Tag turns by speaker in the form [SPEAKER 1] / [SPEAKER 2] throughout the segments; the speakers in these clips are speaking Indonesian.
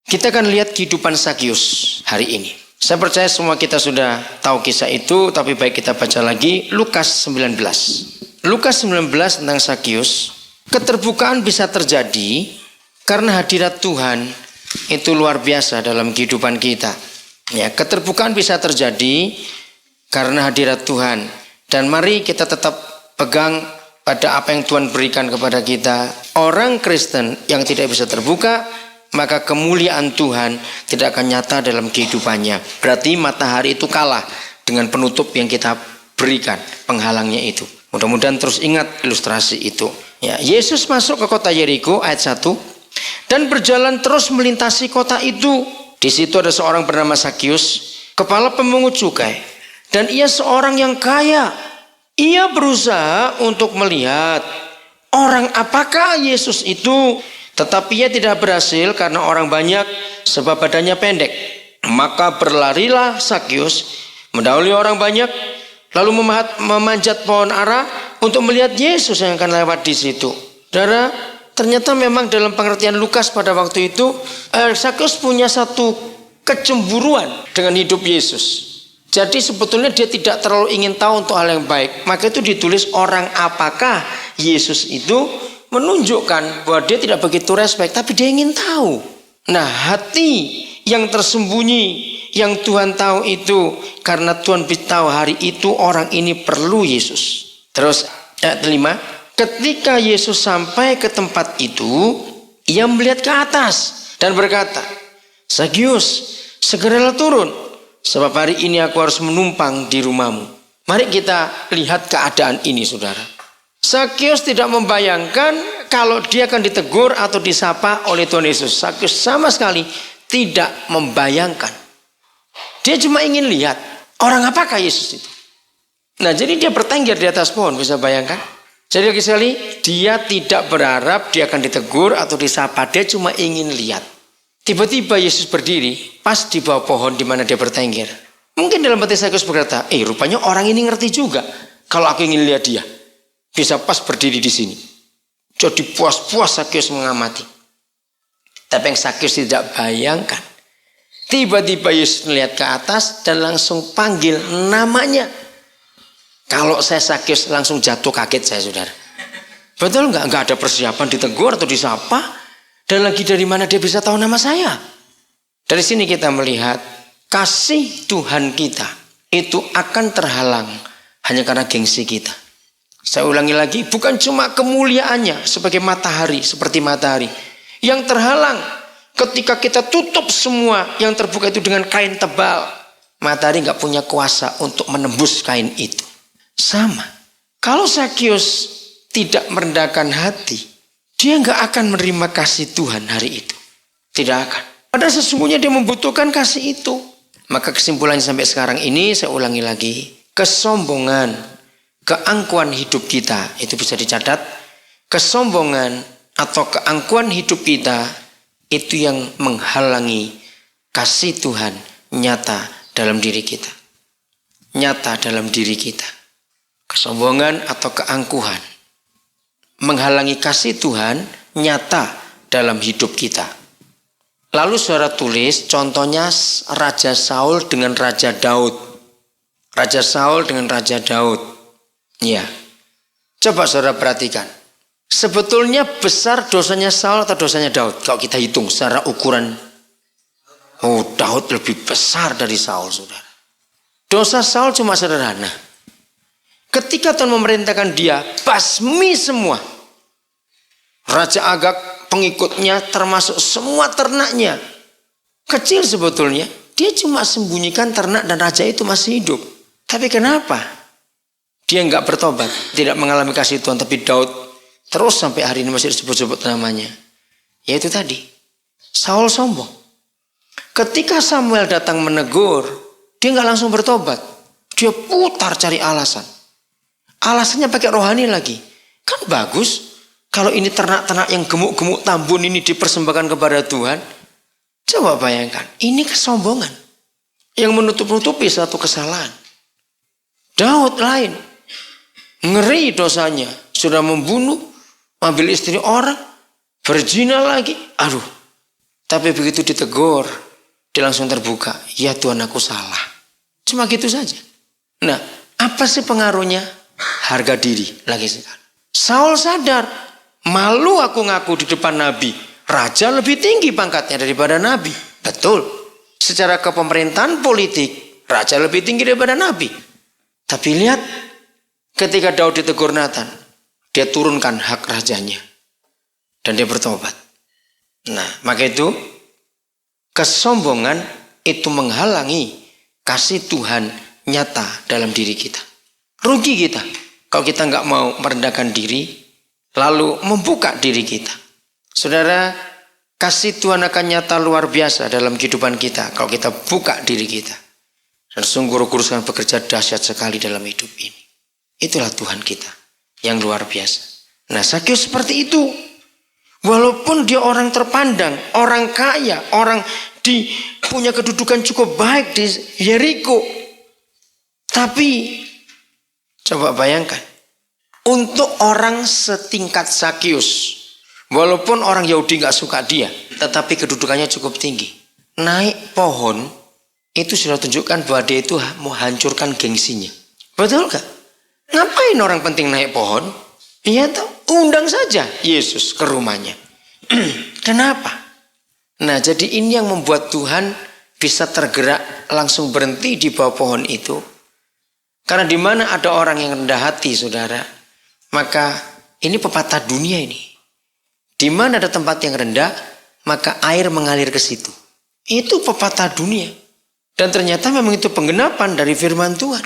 [SPEAKER 1] Kita akan lihat kehidupan Zakius hari ini. Saya percaya semua kita sudah tahu kisah itu, tapi baik kita baca lagi Lukas 19. Lukas 19 tentang Zakius. Keterbukaan bisa terjadi karena hadirat Tuhan itu luar biasa dalam kehidupan kita. Ya, keterbukaan bisa terjadi karena hadirat Tuhan. Dan mari kita tetap pegang pada apa yang Tuhan berikan kepada kita. Orang Kristen yang tidak bisa terbuka, maka kemuliaan Tuhan tidak akan nyata dalam kehidupannya. Berarti matahari itu kalah dengan penutup yang kita berikan, penghalangnya itu. Mudah-mudahan terus ingat ilustrasi itu. Ya, Yesus masuk ke kota Yeriko ayat 1 dan berjalan terus melintasi kota itu. Di situ ada seorang bernama Zakius, kepala pemungut cukai, dan ia seorang yang kaya. Ia berusaha untuk melihat orang apakah Yesus itu, tetapi ia tidak berhasil karena orang banyak sebab badannya pendek. Maka berlarilah Zakius mendahului orang banyak, lalu memanjat pohon ara untuk melihat Yesus yang akan lewat di situ. Saudara, ternyata memang dalam pengertian Lukas pada waktu itu, Zakius punya satu kecemburuan dengan hidup Yesus. Jadi sebetulnya dia tidak terlalu ingin tahu untuk hal yang baik. Maka itu ditulis orang apakah Yesus itu, menunjukkan bahwa dia tidak begitu respect, tapi dia ingin tahu. Nah, hati yang tersembunyi yang Tuhan tahu itu karena Tuhan beritahu hari itu orang ini perlu Yesus. Terus ayat 5, ketika Yesus sampai ke tempat itu, ia melihat ke atas dan berkata, Zakius, segeralah turun, sebab hari ini aku harus menumpang di rumahmu. Mari kita lihat keadaan ini, saudara. Zakius tidak membayangkan kalau dia akan ditegur atau disapa oleh Tuhan Yesus. Zakius sama sekali tidak membayangkan. Dia cuma ingin lihat orang apakah Yesus itu. Nah, jadi dia bertengger di atas pohon, bisa bayangkan? Jadi lagi sekali, dia tidak berharap dia akan ditegur atau disapa. Dia cuma ingin lihat. Tiba-tiba Yesus berdiri pas di bawah pohon di mana dia bertengger. Mungkin dalam hati Zakius berkata, rupanya orang ini ngerti juga kalau aku ingin lihat dia. Bisa pas berdiri di sini. Jadi puas-puas Zakius mengamati. Tapi yang Zakius tidak bayangkan, tiba-tiba Yesus melihat ke atas dan langsung panggil namanya. Kalau saya Zakius langsung jatuh kaget saya, saudara. Betul nggak? Nggak ada persiapan ditegur atau disapa. Dan lagi dari mana dia bisa tahu nama saya? Dari sini kita melihat kasih Tuhan kita itu akan terhalang hanya karena gengsi kita. Saya ulangi lagi, bukan cuma kemuliaannya sebagai matahari, seperti matahari yang terhalang ketika kita tutup semua yang terbuka itu dengan kain tebal. Matahari nggak punya kuasa untuk menembus kain itu. Sama, kalau Zakius tidak merendahkan hati, dia nggak akan menerima kasih Tuhan hari itu. Tidak akan. Padahal sesungguhnya dia membutuhkan kasih itu. Maka kesimpulannya sampai sekarang ini saya ulangi lagi, kesombongan, keangkuhan hidup kita itu bisa dicatat. Kesombongan atau keangkuhan hidup kita itu yang menghalangi kasih Tuhan nyata dalam diri kita. Nyata dalam diri kita. Kesombongan atau keangkuhan menghalangi kasih Tuhan nyata dalam hidup kita. Lalu saudara tulis contohnya Raja Saul dengan Raja Daud. Raja Saul dengan Raja Daud. Ya, coba saudara perhatikan. Sebetulnya besar dosanya Saul atau dosanya Daud? Kalau kita hitung secara ukuran, Daud lebih besar dari Saul, saudara. Dosa Saul cuma sederhana. Ketika Tuhan memerintahkan dia basmi semua Raja Agag, pengikutnya termasuk semua ternaknya. Kecil sebetulnya, dia cuma sembunyikan ternak dan raja itu masih hidup. Tapi kenapa dia nggak bertobat, tidak mengalami kasih Tuhan? Tapi Daud terus sampai hari ini masih disebut-sebut namanya. Yaitu tadi, Saul sombong. Ketika Samuel datang menegur, dia nggak langsung bertobat. Dia putar cari alasan. Alasannya pakai rohani lagi. Kan bagus kalau ini ternak-ternak yang gemuk-gemuk tambun ini dipersembahkan kepada Tuhan. Coba bayangkan, ini kesombongan yang menutup-nutupi satu kesalahan. Daud lain, ngeri dosanya, sudah membunuh, ambil istri orang, berzina lagi. Aduh, Tapi begitu ditegur, dia langsung terbuka. Ya Tuhan, aku salah. Cuma gitu saja. Nah, apa sih pengaruhnya? Harga diri lagi sekali. Saul sadar, malu aku ngaku di depan nabi. Raja lebih tinggi pangkatnya daripada nabi. Betul. Secara kepemerintahan politik, raja lebih tinggi daripada nabi. Tapi lihat, ketika Daud ditegur Nathan, dia turunkan hak rajanya. Dan dia bertobat. Nah, maka itu kesombongan itu menghalangi kasih Tuhan nyata dalam diri kita. Rugi kita kalau kita nggak mau merendahkan diri, lalu membuka diri kita. Saudara, kasih Tuhan akan nyata luar biasa dalam kehidupan kita kalau kita buka diri kita. Dan sungguh Roh Kudus akan bekerja dahsyat sekali dalam hidup ini. Itulah Tuhan kita yang luar biasa. Nah, Sakyus seperti itu. Walaupun dia orang terpandang, orang kaya, orang punya kedudukan cukup baik di Yeriko. Tapi coba bayangkan, untuk orang setingkat Sakyus, walaupun orang Yahudi gak suka dia, tetapi kedudukannya cukup tinggi. Naik pohon, itu sudah tunjukkan bahwa dia itu mau hancurkan gengsinya. Betul gak? Ngapain orang penting naik pohon? Iya toh, undang saja Yesus ke rumahnya. Kenapa? Nah, jadi ini yang membuat Tuhan bisa tergerak langsung berhenti di bawah pohon itu. Karena di mana ada orang yang rendah hati, saudara, maka ini pepatah dunia ini. Di mana ada tempat yang rendah, maka air mengalir ke situ. Itu pepatah dunia. Dan ternyata memang itu penggenapan dari firman Tuhan.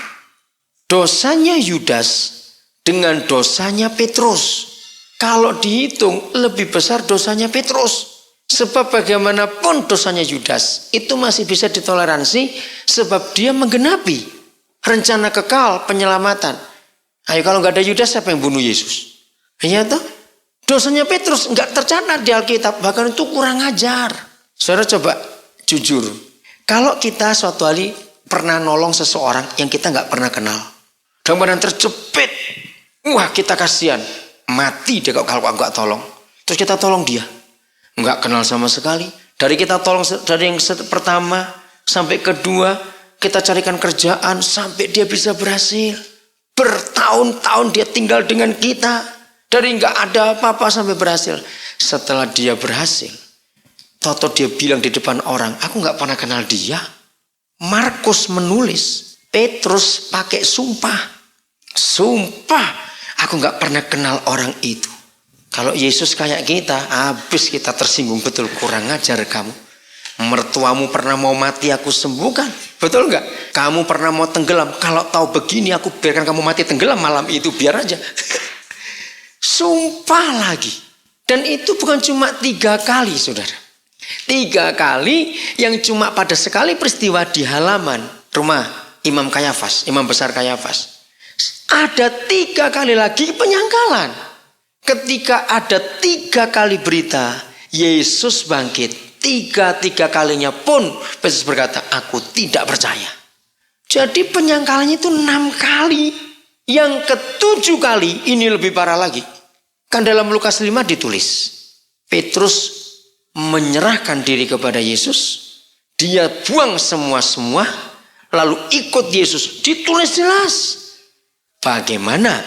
[SPEAKER 1] Dosanya Yudas dengan dosanya Petrus, kalau dihitung lebih besar dosanya Petrus. Sebab bagaimanapun dosanya Yudas itu masih bisa ditoleransi, sebab dia menggenapi rencana kekal penyelamatan. Ayo, kalau nggak ada Yudas, siapa yang bunuh Yesus? Iya toh? Dosanya Petrus nggak tercatat di Alkitab, bahkan itu kurang ajar. Saudara coba jujur, kalau kita suatu hari pernah nolong seseorang yang kita nggak pernah kenal, dalam badan terjepit, wah kita kasihan, mati dia kalau nggak tolong. Terus kita tolong dia, nggak kenal sama sekali. Dari kita tolong dari yang pertama sampai kedua, kita carikan kerjaan sampai dia bisa berhasil. Bertahun-tahun dia tinggal dengan kita, dari nggak ada apa-apa sampai berhasil. Setelah dia berhasil, toto dia bilang di depan orang, aku nggak pernah kenal dia. Markus menulis, Petrus pakai sumpah, aku nggak pernah kenal orang itu. Kalau Yesus kayak kita, habis kita tersinggung betul, kurang ajar kamu. Mertuamu pernah mau mati, aku sembuhkan. Betul nggak? Kamu pernah mau tenggelam, kalau tahu begini aku biarkan kamu mati tenggelam malam itu, biar aja. Sumpah lagi. Dan itu bukan cuma 3 kali, saudara. 3 kali yang cuma pada sekali peristiwa di halaman rumah Imam Kayafas, Imam besar Kayafas. Ada 3 kali lagi penyangkalan. Ketika ada 3 kali berita Yesus bangkit, 3 kalinya pun Petrus berkata, aku tidak percaya. Jadi penyangkalannya itu 6 kali. Yang ke-7 kali ini lebih parah lagi. Kan dalam Lukas 5 ditulis, Petrus menyerahkan diri kepada Yesus, dia buang semua, lalu ikut Yesus. Ditulis jelas. Bagaimana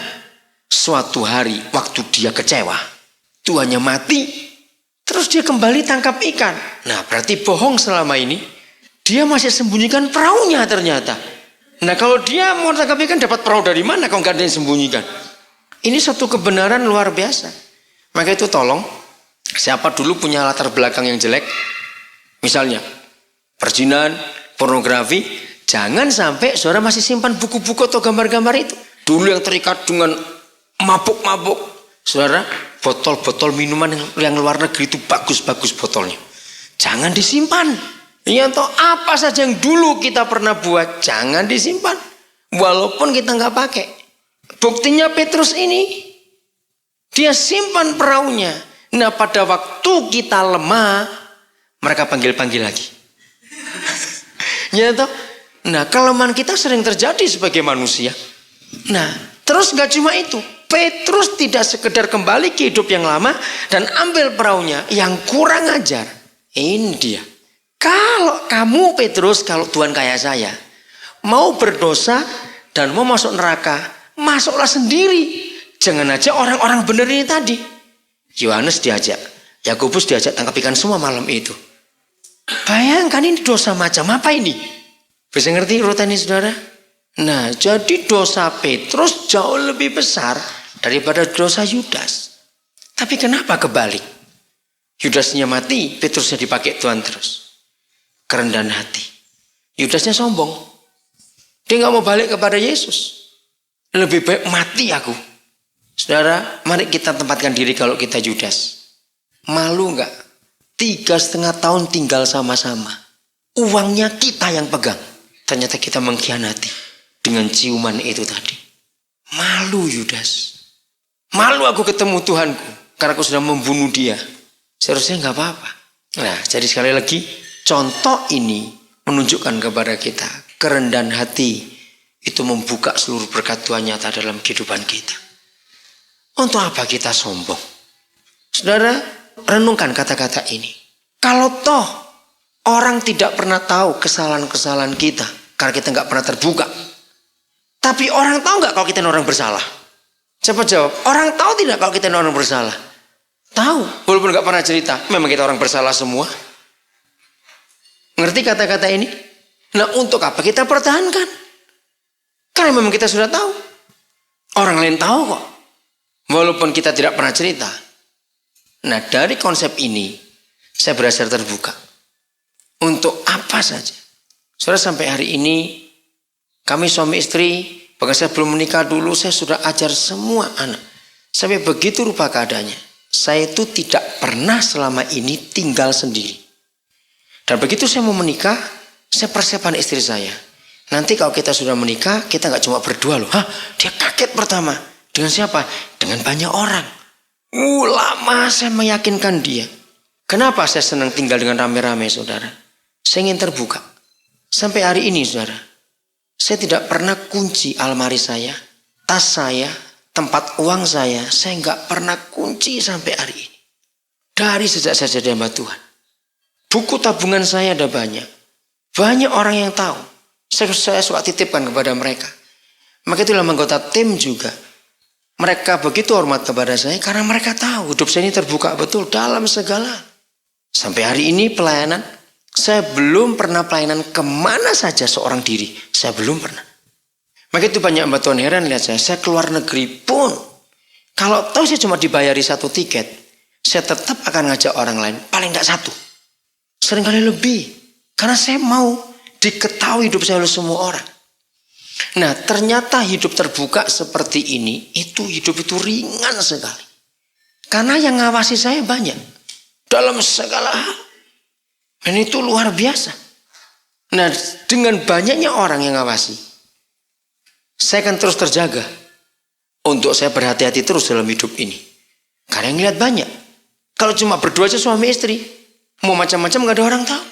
[SPEAKER 1] suatu hari waktu dia kecewa, tuannya mati, terus dia kembali tangkap ikan. Nah, berarti bohong selama ini. Dia masih sembunyikan perahunya ternyata. Nah, kalau dia mau tangkap ikan, dapat perahu dari mana kalau nggak ada yang sembunyikan? Ini satu kebenaran luar biasa. Maka itu tolong, siapa dulu punya latar belakang yang jelek, misalnya perzinahan, pornografi, jangan sampai saudara masih simpan buku-buku atau gambar-gambar itu. Dulu yang terikat dengan mabuk-mabuk, saudara, botol-botol minuman yang luar negeri itu bagus-bagus botolnya. Jangan disimpan. Ya toh, apa saja yang dulu kita pernah buat, jangan disimpan. Walaupun kita nggak pakai. Buktinya Petrus ini, dia simpan perahunya. Nah, pada waktu kita lemah, mereka panggil-panggil lagi. Ya toh. Nah, kelemahan kita sering terjadi sebagai manusia. Nah, terus nggak cuma itu. Petrus tidak sekedar kembali ke hidup yang lama dan ambil perahunya yang kurang ajar. Ini dia. Kalau kamu Petrus, kalau Tuhan kayak saya, mau berdosa dan mau masuk neraka, masuklah sendiri. Jangan aja orang-orang benar ini tadi. Yohanes diajak, Yakobus diajak tangkap ikan semua malam itu. Bayangkan ini dosa macam apa ini? Bisa ngerti urutan ini saudara? Nah, jadi dosa Petrus jauh lebih besar daripada dosa Yudas. Tapi kenapa kebalik? Yudasnya mati, Petrusnya dipakai Tuhan terus. Kerendahan hati. Yudasnya sombong. Dia nggak mau balik kepada Yesus. Lebih baik mati aku. Saudara, mari kita tempatkan diri kalau kita Yudas. Malu nggak? 3,5 tahun tinggal sama-sama. Uangnya kita yang pegang. Ternyata kita mengkhianati dengan ciuman itu tadi. Malu Yudas. Malu aku ketemu Tuhanku karena aku sudah membunuh dia. Seharusnya nggak apa-apa. Nah, jadi sekali lagi contoh ini menunjukkan kepada kita kerendahan hati itu membuka seluruh berkat Tuhan nyata dalam kehidupan kita. Untuk apa kita sombong? Saudara, renungkan kata-kata ini. Kalau toh orang tidak pernah tahu kesalahan-kesalahan kita karena kita nggak pernah terbuka. Tapi orang tahu nggak kalau kita orang bersalah? Coba jawab. Orang tahu tidak kalau kita orang bersalah? Tahu, walaupun nggak pernah cerita. Memang kita orang bersalah semua. Ngerti kata-kata ini? Nah, untuk apa kita pertahankan? Karena memang kita sudah tahu. Orang lain tahu kok. Walaupun kita tidak pernah cerita. Nah, dari konsep ini saya berhasil terbuka. Untuk apa saja. Saudara, sampai hari ini kami suami istri, bahkan saya belum menikah dulu, saya sudah ajar semua anak. Sampai begitu rupa keadaannya. Saya itu tidak pernah selama ini tinggal sendiri. Dan begitu saya mau menikah, saya persiapkan istri saya. Nanti kalau kita sudah menikah, kita nggak cuma berdua loh. Hah, dia kaget pertama. Dengan siapa? Dengan banyak orang. Lama saya meyakinkan dia. Kenapa saya senang tinggal dengan rame-rame saudara? Saya ingin terbuka. Sampai hari ini saudara, saya tidak pernah kunci almari saya, tas saya, tempat uang saya nggak pernah kunci sampai hari ini. Dari sejak saya jadi hamba Tuhan. Buku tabungan saya ada banyak. Banyak orang yang tahu. Saya suka titipkan kepada mereka. Maka itulah anggota tim juga. Mereka begitu hormat kepada saya karena mereka tahu hidup saya ini terbuka betul dalam segala. Sampai hari ini pelayanan, saya belum pernah pelayanan kemana saja seorang diri. Saya belum pernah. Maka itu banyak hamba Tuhan heran lihat saya keluar negeri pun. Kalau tahu saya cuma dibayari 1 tiket, saya tetap akan ngajak orang lain. Paling tidak 1. Seringkali lebih. Karena saya mau diketahui hidup saya oleh semua orang. Nah, ternyata hidup terbuka seperti ini, itu hidup itu ringan sekali. Karena yang ngawasi saya banyak. Dalam segala hal. Dan itu luar biasa. Nah, dengan banyaknya orang yang ngawasi, saya akan terus terjaga. Untuk saya berhati-hati terus dalam hidup ini. Karena yang lihat banyak. Kalau cuma berdua aja suami istri, mau macam-macam gak ada orang tahu.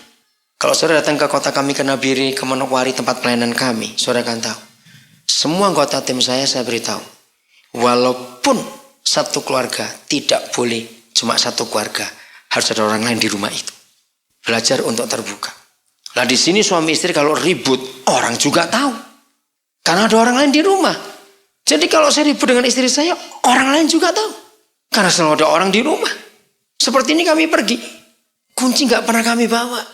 [SPEAKER 1] Kalau saudara datang ke kota kami, ke Nabire, ke Manokwari, tempat pelayanan kami, saudara akan tahu. Semua anggota tim saya beritahu. Walaupun satu keluarga tidak boleh, cuma satu keluarga, harus ada orang lain di rumah itu. Belajar untuk terbuka. Nah di sini suami istri kalau ribut, orang juga tahu. Karena ada orang lain di rumah. Jadi kalau saya ribut dengan istri saya, orang lain juga tahu. Karena selalu ada orang di rumah. Seperti ini kami pergi. Kunci gak pernah kami bawa.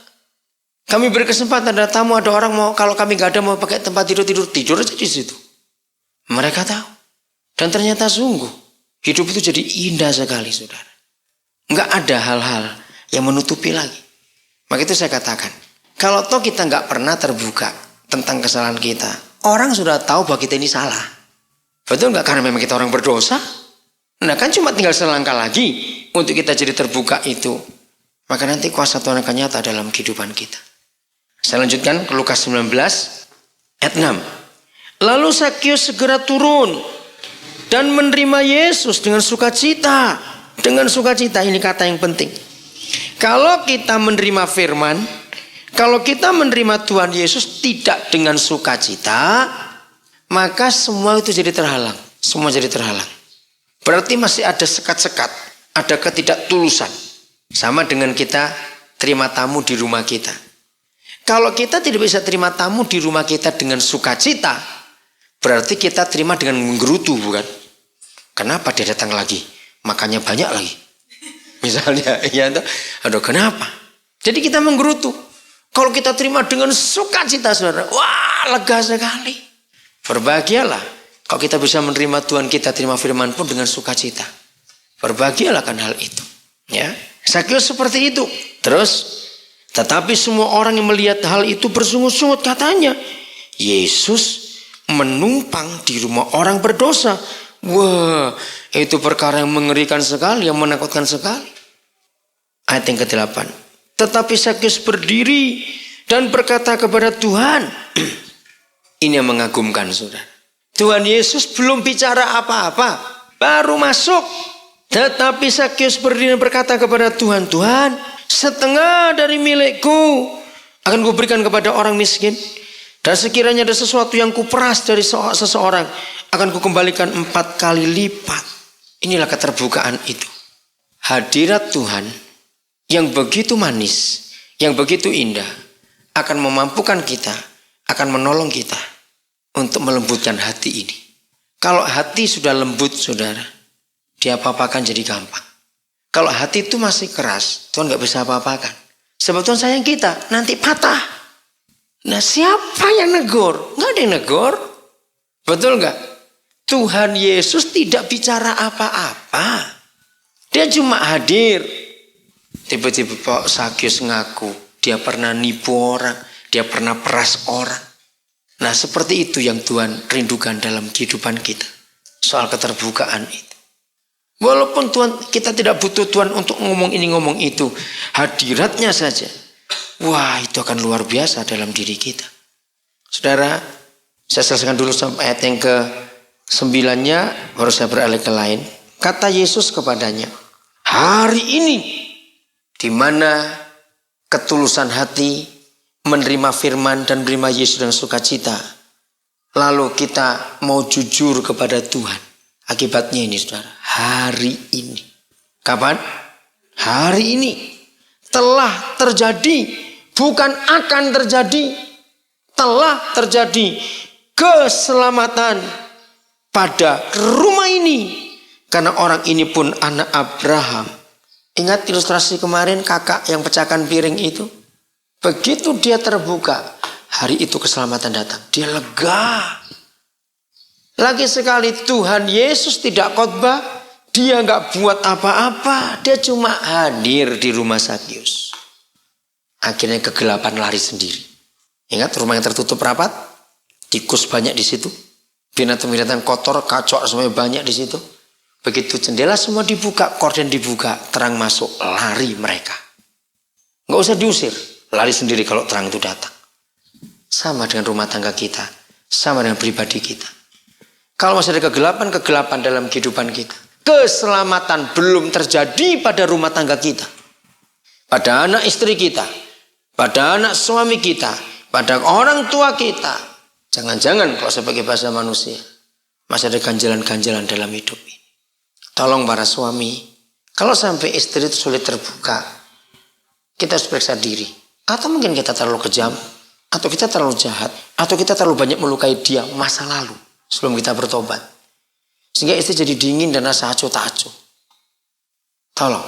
[SPEAKER 1] Kami beri kesempatan, ada tamu, ada orang mau, kalau kami gak ada mau pakai tempat tidur aja di situ. Mereka tahu. Dan ternyata sungguh, hidup itu jadi indah sekali saudara. Gak ada hal-hal yang menutupi lagi. Maka itu saya katakan, kalau toh kita gak pernah terbuka tentang kesalahan kita, orang sudah tahu bahwa kita ini salah. Betul gak? Karena memang kita orang berdosa. Nah kan cuma tinggal selangkah lagi untuk kita jadi terbuka itu. Maka nanti kuasa Tuhan akan nyata dalam kehidupan kita. Saya lanjutkan ke Lukas 19 ayat 6. Lalu Zakius segera turun dan menerima Yesus dengan sukacita. Dengan sukacita, ini kata yang penting. Kalau kita menerima firman, kalau kita menerima Tuhan Yesus tidak dengan sukacita, maka semua itu jadi terhalang. Semua jadi terhalang. Berarti masih ada sekat-sekat, ada ketidaktulusan. Sama dengan kita terima tamu di rumah kita. Kalau kita tidak bisa terima tamu di rumah kita dengan sukacita, berarti kita terima dengan menggerutu, bukan? Kenapa dia datang lagi? Makannya banyak lagi. Misalnya, ya, aduh kenapa? Jadi kita menggerutu. Kalau kita terima dengan sukacita, saudara, wah lega sekali. Berbahagialah kalau kita bisa menerima Tuhan kita, terima firman pun dengan sukacita. Berbahagialah kan hal itu. Ya, Sakyus seperti itu. Terus, tetapi semua orang yang melihat hal itu bersungut-sungut, katanya, Yesus menumpang di rumah orang berdosa. Wah, itu perkara yang mengerikan sekali, yang menakutkan sekali. Ayat yang ke-8. Tetapi Sakyus berdiri dan berkata kepada Tuhan. Ini yang mengagumkan, saudara. Tuhan Yesus belum bicara apa-apa, baru masuk. Tetapi Sakyus berdiri dan berkata kepada Tuhan, Tuhan, setengah dari milikku akan kuberikan kepada orang miskin. Dan sekiranya ada sesuatu yang kuperas dari seseorang, akan kukembalikan 4 kali lipat. Inilah keterbukaan itu. Hadirat Tuhan yang begitu manis, yang begitu indah, akan memampukan kita, akan menolong kita untuk melembutkan hati ini. Kalau hati sudah lembut, saudara, dia apa-apakan jadi gampang. Kalau hati itu masih keras, Tuhan gak bisa apa-apakan. Sebab Tuhan sayang kita, nanti patah. Nah, siapa yang negor? Gak ada yang negor. Betul gak? Tuhan Yesus tidak bicara apa-apa. Dia cuma hadir. Tiba-tiba Pak Sakyus ngaku, dia pernah nipu orang, dia pernah peras orang. Nah, seperti itu yang Tuhan rindukan dalam kehidupan kita. Soal keterbukaan itu. Walaupun kita tidak butuh Tuhan untuk ngomong ini ngomong itu, hadiratnya saja, wah itu akan luar biasa dalam diri kita. Saudara, saya selesaikan dulu sampai ayat yang ke-9-nya, baru saya beralih ke lain. Kata Yesus kepadanya, hari ini di mana ketulusan hati menerima firman dan menerima Yesus dengan sukacita, lalu kita mau jujur kepada Tuhan. Akibatnya ini, saudara, hari ini. Kapan? Hari ini. Telah terjadi, bukan akan terjadi. Telah terjadi keselamatan pada rumah ini. Karena orang ini pun anak Abraham. Ingat ilustrasi kemarin kakak yang pecahkan piring itu? Begitu dia terbuka, hari itu keselamatan datang. Dia lega. Lagi sekali Tuhan Yesus tidak khotbah, dia nggak buat apa-apa, dia cuma hadir di rumah Sakyus. Akhirnya kegelapan lari sendiri. Ingat rumah yang tertutup rapat, tikus banyak di situ, binatang-binatang kotor, kacau semuanya banyak di situ. Begitu jendela semua dibuka, korden dibuka, terang masuk, lari mereka. Nggak usah diusir, lari sendiri kalau terang itu datang. Sama dengan rumah tangga kita, sama dengan pribadi kita. Kalau masih ada kegelapan dalam kehidupan kita, keselamatan belum terjadi pada rumah tangga kita, pada anak istri kita, pada anak suami kita, pada orang tua kita. Jangan-jangan kalau sebagai bahasa manusia, masih ada ganjalan-ganjalan dalam hidup ini. Tolong para suami, kalau sampai istri itu sulit terbuka, kita harus periksa diri. Atau mungkin kita terlalu kejam, atau kita terlalu jahat, atau kita terlalu banyak melukai dia masa lalu. Sebelum kita bertobat. Sehingga istri jadi dingin dan rasa acuh tak acuh. Tolong.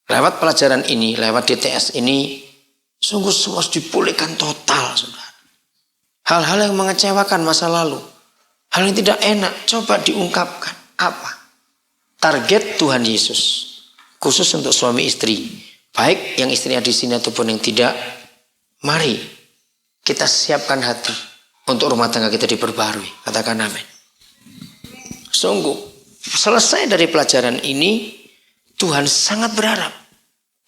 [SPEAKER 1] Lewat pelajaran ini, lewat DTS ini, sungguh semua harus dipulihkan total, saudara. Hal-hal yang mengecewakan masa lalu, hal yang tidak enak, coba diungkapkan. Apa? Target Tuhan Yesus. Khusus untuk suami istri. Baik yang istrinya di sini ataupun yang tidak. Mari kita siapkan hati untuk rumah tangga kita diperbarui. Katakan amin. Sungguh, selesai dari pelajaran ini, Tuhan sangat berharap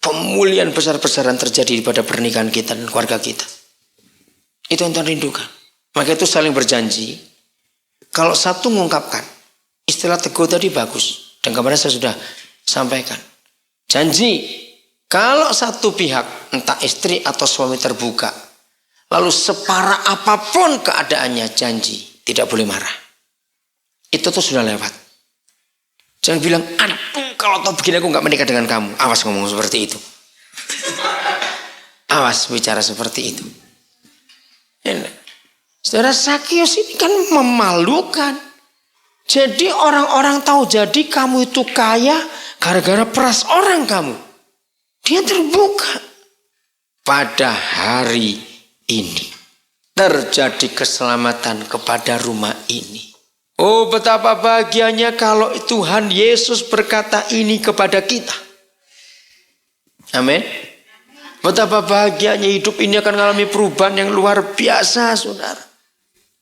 [SPEAKER 1] pemulihan besar-besaran terjadi pada pernikahan kita dan keluarga kita. Itu yang Tuhan rindukan. Maka itu saling berjanji. Kalau satu mengungkapkan, istilah teguh tadi bagus. Dan kemarin saya sudah sampaikan. Janji, kalau satu pihak, entah istri atau suami terbuka, lalu separah apapun keadaannya, janji tidak boleh marah. Itu tuh sudah lewat. Jangan bilang, aduh kalau tau begini aku gak menikah dengan kamu. Awas ngomong seperti itu. Awas bicara seperti itu. Saudara, Sakius ini kan memalukan. Jadi orang-orang tahu jadi kamu itu kaya gara-gara peras orang kamu. Dia terbuka. Pada hari ini terjadi keselamatan kepada rumah ini. Oh, betapa bahagianya kalau Tuhan Yesus berkata ini kepada kita. Amin. Betapa bahagianya hidup ini akan mengalami perubahan yang luar biasa, saudara.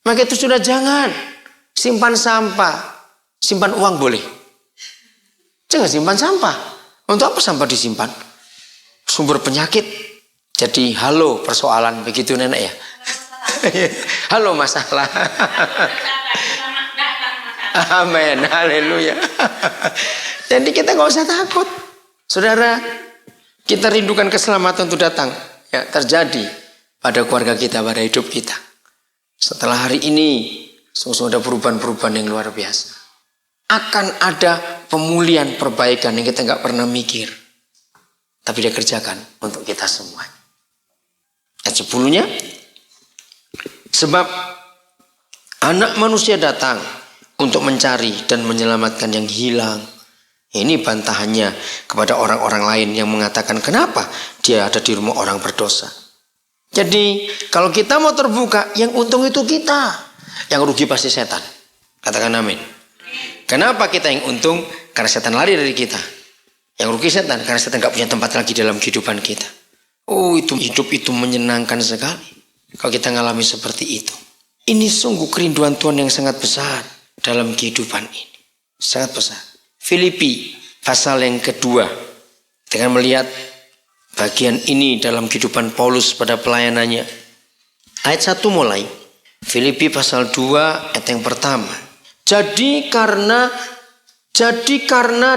[SPEAKER 1] Maka itu sudah jangan simpan sampah. Simpan uang boleh. Jangan simpan sampah. Untuk apa sampah disimpan? Sumber penyakit. Jadi halo persoalan begitu nenek ya. Halo masalah. Amin. Haleluya. Jadi kita gak usah takut. Saudara, kita rindukan keselamatan untuk datang. Ya, terjadi pada keluarga kita, pada hidup kita. Setelah hari ini, sungguh ada perubahan-perubahan yang luar biasa. Akan ada pemulihan, perbaikan yang kita gak pernah mikir. Tapi dia kerjakan untuk kita semua. Ayat 10-nya. Sebab anak manusia datang untuk mencari dan menyelamatkan yang hilang. Ini bantahannya kepada orang-orang lain yang mengatakan kenapa dia ada di rumah orang berdosa. Jadi kalau kita mau terbuka, yang untung itu kita. Yang rugi pasti setan. Katakan amin. Kenapa kita yang untung? Karena setan lari dari kita. Yang rugi setan karena setan gak punya tempat lagi dalam kehidupan kita. Oh, itu hidup itu menyenangkan sekali kalau kita ngalami seperti itu. Ini sungguh kerinduan Tuhan yang sangat besar dalam kehidupan ini. Sangat besar. Filipi pasal yang kedua. Dengan melihat bagian ini dalam kehidupan Paulus pada pelayanannya. Ayat 1 mulai. Filipi pasal 2 ayat yang pertama. Jadi karena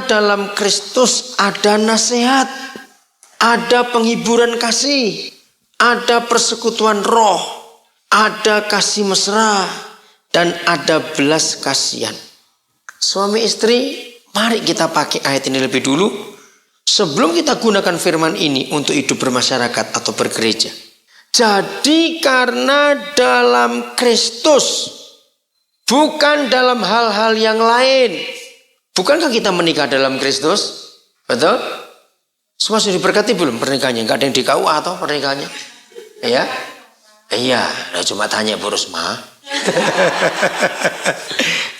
[SPEAKER 1] dalam Kristus ada nasihat, ada penghiburan kasih, ada persekutuan roh, ada kasih mesra, dan ada belas kasihan. Suami istri, mari kita pakai ayat ini lebih dulu sebelum kita gunakan firman ini untuk hidup bermasyarakat atau bergereja. Jadi karena dalam Kristus, bukan dalam hal-hal yang lain. Bukankah kita menikah dalam Kristus? Betul? Semua sudah diberkati belum pernikahannya? Enggak ada yang di KUA atau pernikahannya? Iya? Iya, cuma tanya Bu Rusma.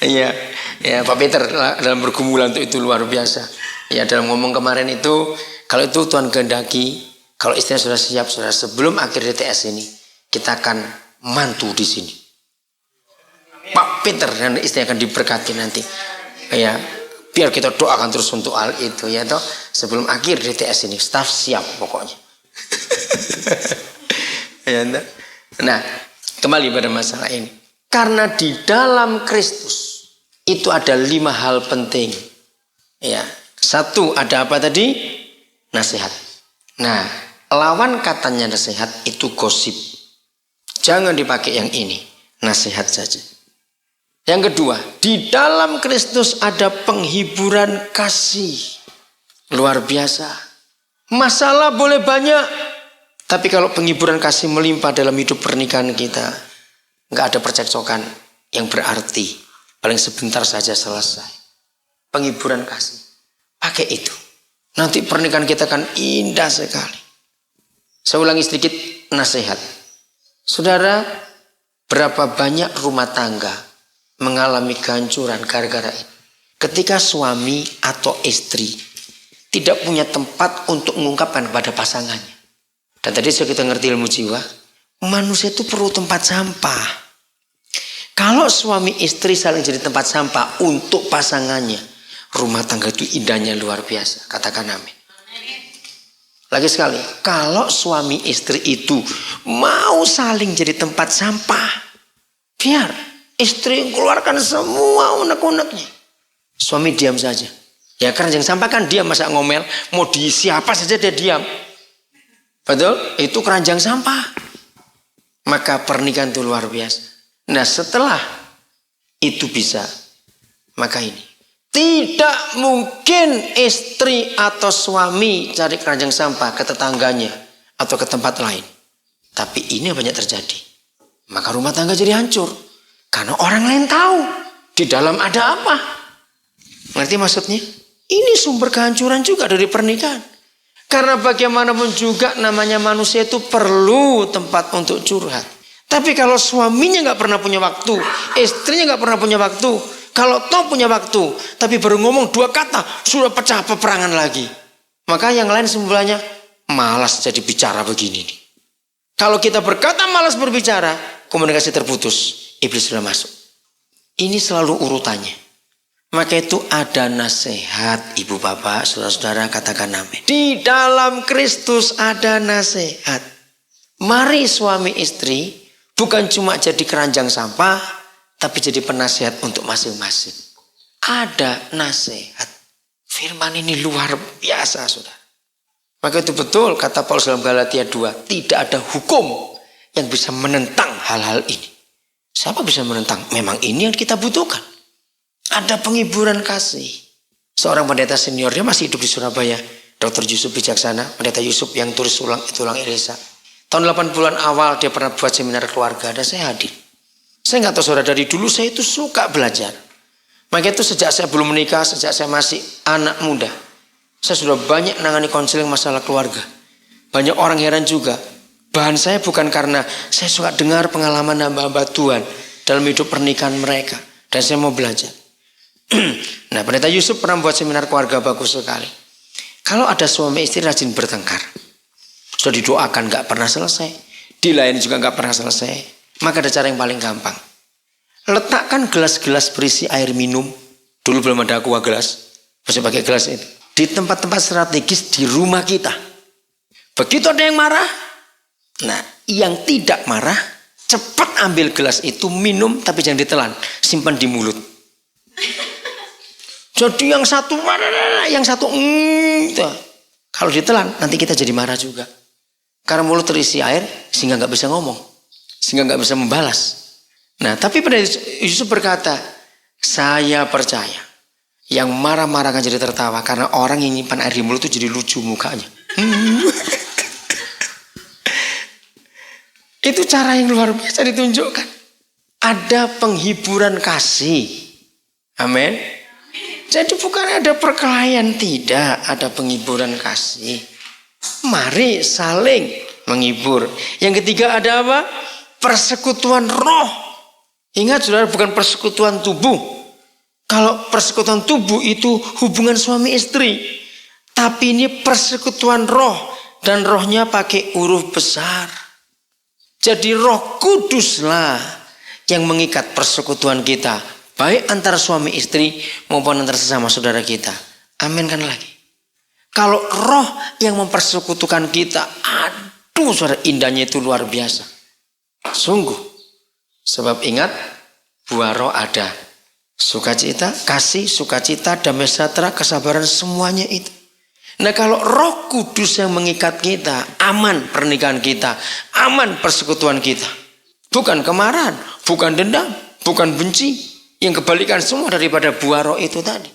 [SPEAKER 1] Iya, ya Pak Peter dalam bergumulan itu luar biasa. Ya dalam ngomong kemarin itu, kalau itu Tuhan kehendaki, kalau istrinya sudah siap, sudah sebelum akhir DTS ini, kita akan mantu di sini. Pak Peter dan istri akan diberkati nanti. Ya, biar kita doakan terus untuk hal itu ya toh. Sebelum akhir DTS ini, staf siap pokoknya. Ya, nah, kembali pada masalah ini. Karena di dalam Kristus itu ada 5 hal penting. Ya, 1 ada apa tadi? Nasihat. Nah, lawan katanya nasihat itu gosip. Jangan dipakai yang ini, nasihat saja. Yang kedua, di dalam Kristus ada penghiburan kasih. Luar biasa. Masalah boleh banyak, tapi kalau penghiburan kasih melimpah dalam hidup pernikahan kita, nggak ada percekcokan yang berarti. Paling sebentar saja selesai. Penghiburan kasih. Pakai itu. Nanti pernikahan kita akan indah sekali. Saya ulangi sedikit nasihat. Saudara, berapa banyak rumah tangga mengalami kehancuran gara-gara ini. Ketika suami atau istri tidak punya tempat untuk mengungkapkan kepada pasangannya. Dan tadi sudah kita ngerti ilmu jiwa, manusia itu perlu tempat sampah. Kalau suami istri saling jadi tempat sampah untuk pasangannya, rumah tangga itu indahnya luar biasa. Katakan amin. Lagi sekali, kalau suami istri itu mau saling jadi tempat sampah, biar istri keluarkan semua unek-uneknya. Suami diam saja. Ya keranjang sampah kan diam, masa ngomel. Mau di siapa saja dia diam. Betul? Itu keranjang sampah. Maka pernikahan itu luar biasa. Nah setelah itu bisa, maka ini. Tidak mungkin istri atau suami cari keranjang sampah ke tetangganya. atau ke tempat lain. Tapi ini banyak terjadi. Maka rumah tangga jadi hancur. Karena orang lain tahu di dalam ada apa. Ngerti maksudnya? Ini sumber kehancuran juga dari pernikahan. Karena bagaimanapun juga namanya manusia itu perlu tempat untuk curhat. Tapi kalau suaminya gak pernah punya waktu, istrinya gak pernah punya waktu, kalau toh punya waktu, tapi baru ngomong 2 kata, sudah pecah peperangan lagi. Maka yang lain semuanya malas jadi bicara begini nih. Kalau kita berkata malas berbicara, komunikasi terputus, iblis sudah masuk. Ini selalu urutannya. Maka itu ada nasihat, ibu bapak, saudara-saudara, katakan amin. Di dalam Kristus ada nasihat. Mari suami istri bukan cuma jadi keranjang sampah, tapi jadi penasihat untuk masing-masing. Ada nasihat. Firman ini luar biasa, saudara. Maka itu betul kata Paulus dalam Galatia 2. Tidak ada hukum yang bisa menentang hal-hal ini. Siapa bisa menentang? Memang ini yang kita butuhkan. Ada penghiburan kasih. Seorang pendeta senior, dia masih hidup di Surabaya. Dr. Yusuf Bijaksana, pendeta Yusuf yang tulis tulang Elisa. Tahun 80-an awal dia pernah buat seminar keluarga dan saya hadir. Saya nggak tahu saudara, dari dulu saya itu suka belajar. Maka itu sejak saya belum menikah, sejak saya masih anak muda, saya sudah banyak nangani konseling masalah keluarga. Banyak orang heran juga. Bahan saya bukan karena saya suka dengar pengalaman hamba-hamba Tuhan dalam hidup pernikahan mereka. Dan saya mau belajar. Nah, pendeta Yusuf pernah buat seminar keluarga bagus sekali. Kalau ada suami istri rajin bertengkar, sudah didoakan gak pernah selesai, dilayani juga gak pernah selesai, maka ada cara yang paling gampang. Letakkan gelas-gelas berisi air minum. Dulu belum ada aqua gelas, masih pakai gelas itu. Di tempat-tempat strategis di rumah kita. Begitu ada yang marah, nah yang tidak marah cepat ambil gelas itu, minum, tapi jangan ditelan, simpan di mulut. Jadi yang satu kalau ditelan nanti kita jadi marah juga. Karena mulut terisi air sehingga nggak bisa ngomong, sehingga nggak bisa membalas. Nah, tapi pendeta Yusuf berkata, saya percaya yang marah-marah akan jadi tertawa karena orang yang nyimpan air di mulut itu jadi lucu mukanya. Itu cara yang luar biasa ditunjukkan. Ada penghiburan kasih. Amin. Jadi bukan ada perkelahian, tidak. Ada penghiburan kasih. Mari saling menghibur. Yang ketiga ada apa? Persekutuan roh. Ingat saudara, bukan persekutuan tubuh. Kalau persekutuan tubuh itu hubungan suami istri. Tapi ini persekutuan roh. Dan rohnya pakai huruf besar. Jadi Roh Kuduslah yang mengikat persekutuan kita, baik antara suami istri maupun antara sesama saudara kita. Amin kan lagi. Kalau roh yang mempersekutukan kita, aduh saudara, indahnya itu luar biasa. Sungguh. Sebab ingat, buah roh ada. Sukacita, kasih, sukacita, damai sejahtera, kesabaran, semuanya itu. Nah, kalau Roh Kudus yang mengikat kita, aman pernikahan kita, aman persekutuan kita. Bukan kemarahan, bukan dendam, bukan benci. Yang kebalikan semua daripada buah roh itu tadi.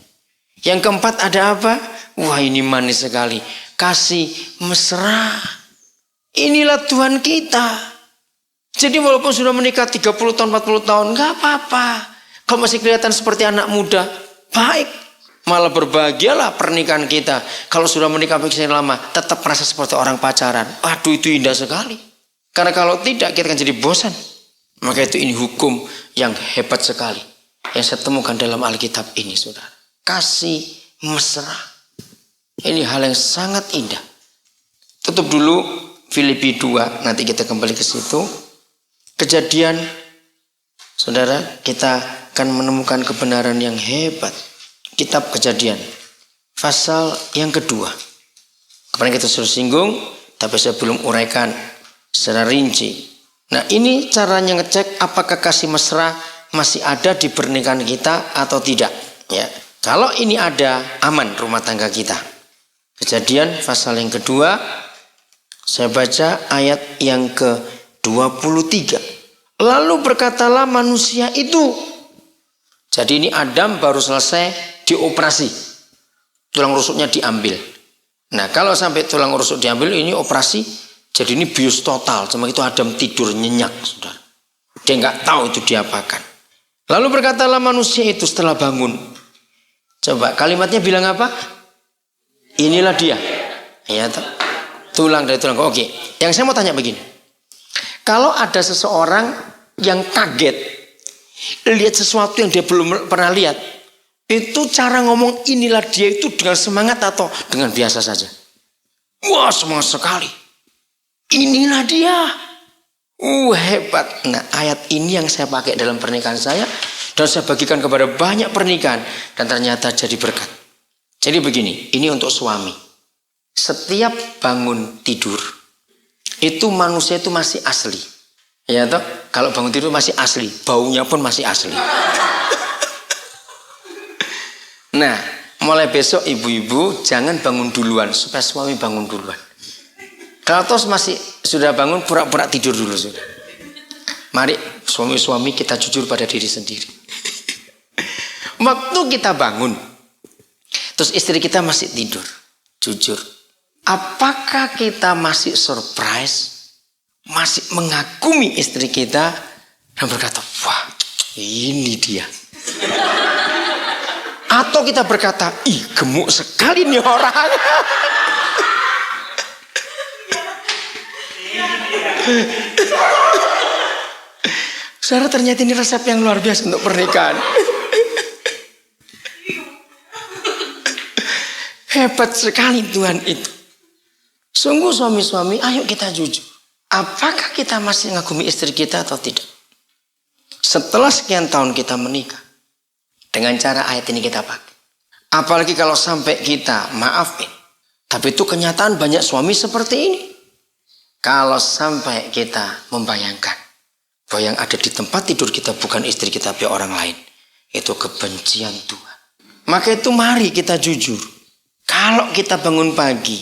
[SPEAKER 1] Yang keempat ada apa? Wah, ini manis sekali. Kasih mesra. Inilah Tuhan kita. Jadi walaupun sudah menikah 30 tahun, 40 tahun, gak apa-apa. Kalau masih kelihatan seperti anak muda, baik. Malah berbahagialah pernikahan kita. Kalau sudah menikah sekian lama, tetap merasa seperti orang pacaran. Aduh, itu indah sekali. Karena kalau tidak, kita akan jadi bosan. Maka itu ini hukum yang hebat sekali. Yang saya temukan dalam Alkitab ini, saudara. Kasih mesra. Ini hal yang sangat indah. Tutup dulu Filipi 2. Nanti kita kembali ke situ. Kejadian, saudara, kita akan menemukan kebenaran yang hebat. Kitab Kejadian, pasal yang kedua. Kemarin kita sudah singgung, tapi saya belum uraikan secara rinci. Nah, ini caranya ngecek apakah kasih mesra masih ada di pernikahan kita atau tidak. Ya, kalau ini ada, aman rumah tangga kita. Kejadian pasal yang kedua, saya baca ayat yang ke-23. Lalu berkatalah manusia itu. Jadi ini Adam baru selesai dioperasi, tulang rusuknya diambil. Nah, kalau sampai tulang rusuk diambil, ini operasi, Jadi ini bius total. Cuma itu Adam tidur nyenyak, saudara. Dia nggak tahu itu diapakan. Lalu berkatalah manusia itu setelah bangun. Coba kalimatnya bilang apa? Inilah dia. Ya, tulang dari tulang. Oke. Yang saya mau tanya begini. Kalau ada seseorang yang kaget lihat sesuatu yang dia belum pernah lihat, itu cara ngomong inilah dia itu dengan semangat atau dengan biasa saja? Wah, semangat sekali. Inilah dia. Hebat. Nah, ayat ini yang saya pakai dalam pernikahan saya dan saya bagikan kepada banyak pernikahan dan ternyata jadi berkat. Jadi begini, ini untuk suami. Setiap bangun tidur itu manusia itu masih asli. Ya toh, kalau bangun tidur masih asli, baunya pun masih asli. Nah, mulai besok ibu-ibu jangan bangun duluan supaya suami bangun duluan. Kalau tos masih sudah bangun, pura-pura tidur dulu sudah. Mari suami-suami kita jujur pada diri sendiri. Waktu kita bangun, terus istri kita masih tidur, jujur. Apakah kita masih surprise, masih mengagumi istri kita dan berkata, wah ini dia. Atau kita berkata, ih gemuk sekali nih orang. Saudara, ternyata ini resep yang luar biasa untuk pernikahan. Hebat sekali Tuhan itu. Sungguh suami-suami, ayo kita jujur. Apakah kita masih mengagumi istri kita atau tidak? Setelah sekian tahun kita menikah, dengan cara ayat ini kita pakai. Apalagi kalau sampai kita maafin. Tapi itu kenyataan banyak suami seperti ini. Kalau sampai kita membayangkan bahwa yang ada di tempat tidur kita bukan istri kita tapi orang lain, itu kebencian Tuhan. Maka itu mari kita jujur. Kalau kita bangun pagi,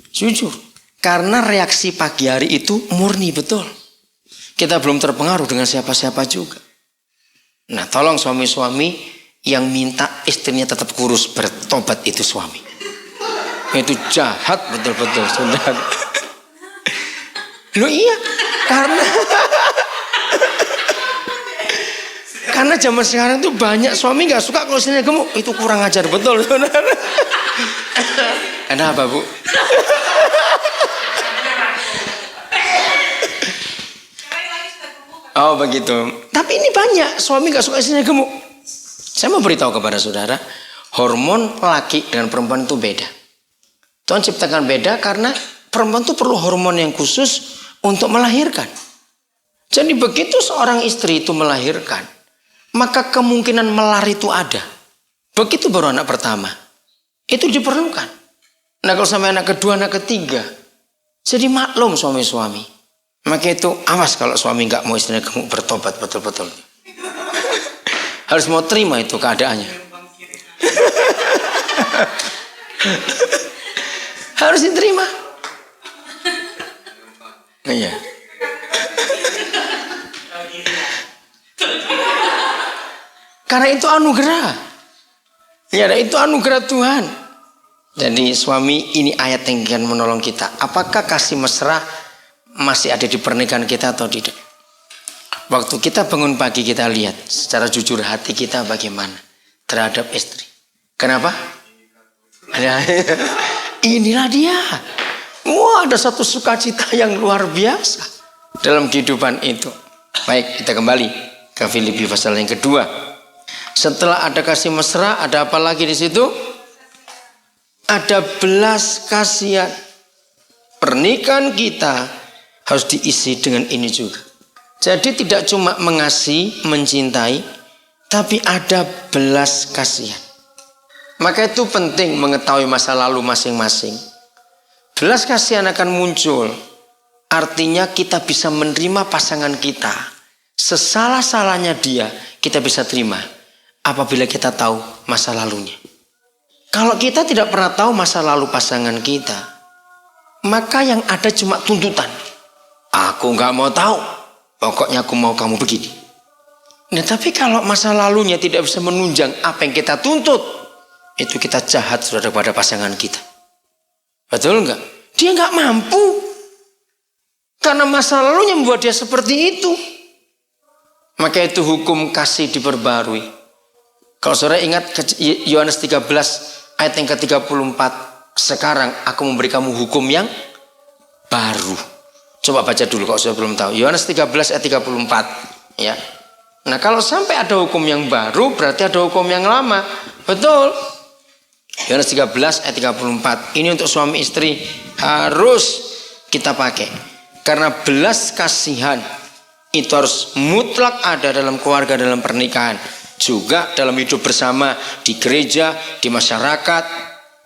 [SPEAKER 1] jujur. Karena reaksi pagi hari itu murni betul. Kita belum terpengaruh dengan siapa-siapa juga. Nah, tolong suami-suami yang minta istrinya tetap kurus bertobat itu suami. Itu jahat betul-betul, saudara. Loh iya, karena zaman sekarang tuh banyak suami nggak suka kalau istrinya gemuk. Itu kurang ajar betul, saudara. Kenapa, Bu? Oh begitu. Tapi ini banyak suami nggak suka istrinya gemuk. Saya mau beritahu kepada saudara, hormon laki dengan perempuan itu beda. Tuhan ciptakan beda karena perempuan itu perlu hormon yang khusus untuk melahirkan. Jadi begitu seorang istri itu melahirkan, maka kemungkinan melar itu ada. Begitu baru anak pertama, itu diperlukan. Nah kalau sampai anak kedua, anak ketiga, jadi maklum suami-suami. Maka itu awas kalau suami nggak mau istrinya gemuk, bertobat betul-betul. Harus mau terima itu keadaannya. Harus diterima. Iya. Karena itu anugerah. Ya, itu anugerah Tuhan. Jadi suami, ini ayat yang akan menolong kita. Apakah kasih mesra masih ada di pernikahan kita atau tidak? Waktu kita bangun pagi kita lihat secara jujur hati kita bagaimana terhadap istri. Kenapa? Inilah dia. Wah, ada satu sukacita yang luar biasa dalam kehidupan itu. Baik, kita kembali ke Filipi pasal yang kedua. Setelah ada kasih mesra, ada apa lagi di situ? Ada belas kasihan. Pernikahan kita harus diisi dengan ini juga. Jadi tidak cuma mengasihi, mencintai, tapi ada belas kasihan. Maka itu penting mengetahui masa lalu masing-masing. Belas kasihan akan muncul. Artinya kita bisa menerima pasangan kita. Sesalah-salahnya dia, kita bisa terima. Apabila kita tahu masa lalunya. Kalau kita tidak pernah tahu masa lalu pasangan kita, maka yang ada cuma tuntutan. Aku nggak mau tahu. Pokoknya aku mau kamu begini. Nah, tapi kalau masa lalunya tidak bisa menunjang apa yang kita tuntut, itu kita jahat sudah kepada pasangan kita. Betul nggak? Dia nggak mampu. Karena masa lalunya membuat dia seperti itu. Maka itu hukum kasih diperbarui. Kalau saudara ingat Yohanes 13 ayat yang ke-34. Sekarang aku memberi kamu hukum yang baru. Coba baca dulu kalau saudara belum tahu. Yohanes 13 ayat 34. Ya. Nah kalau sampai ada hukum yang baru berarti ada hukum yang lama. Betul. Yohanes 13 ayat 34. Ini untuk suami istri harus kita pakai. Karena belas kasihan itu harus mutlak ada dalam keluarga, dalam pernikahan. Juga dalam hidup bersama di gereja, di masyarakat.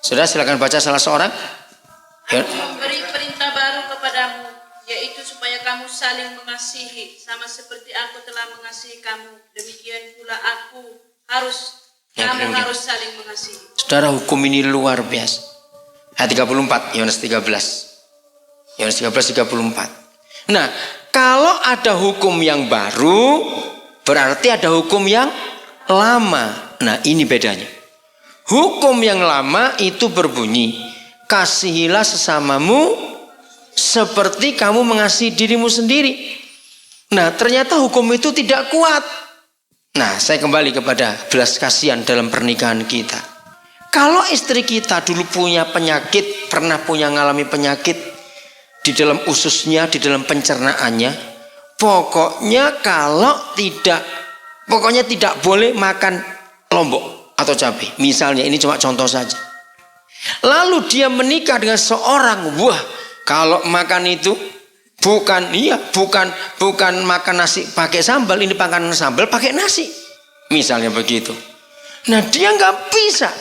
[SPEAKER 1] Saudara silakan baca salah seorang.
[SPEAKER 2] Aku memberi perintah baru kepadamu, yaitu supaya kamu saling mengasihi, sama seperti aku telah mengasihi kamu. Demikian pula kamu harus saling mengasihi.
[SPEAKER 1] Saudara, hukum ini luar biasa. Ayat 34, Yohanes 13. Yohanes 13, 34. Nah, kalau ada hukum yang baru, berarti ada hukum yang lama. Nah, ini bedanya. Hukum yang lama itu berbunyi, kasihilah sesamamu seperti kamu mengasihi dirimu sendiri. Nah, ternyata hukum itu tidak kuat. Nah, saya kembali kepada belas kasihan dalam pernikahan kita. Kalau istri kita dulu punya penyakit, pernah punya ngalami penyakit, di dalam ususnya, di dalam pencernaannya, pokoknya tidak boleh makan lombok atau cabai. Misalnya ini cuma contoh saja. Lalu dia menikah dengan seorang, wah, kalau makan itu bukan makan nasi pakai sambal, ini makan sambal pakai nasi. Misalnya begitu. Nah, dia nggak bisa.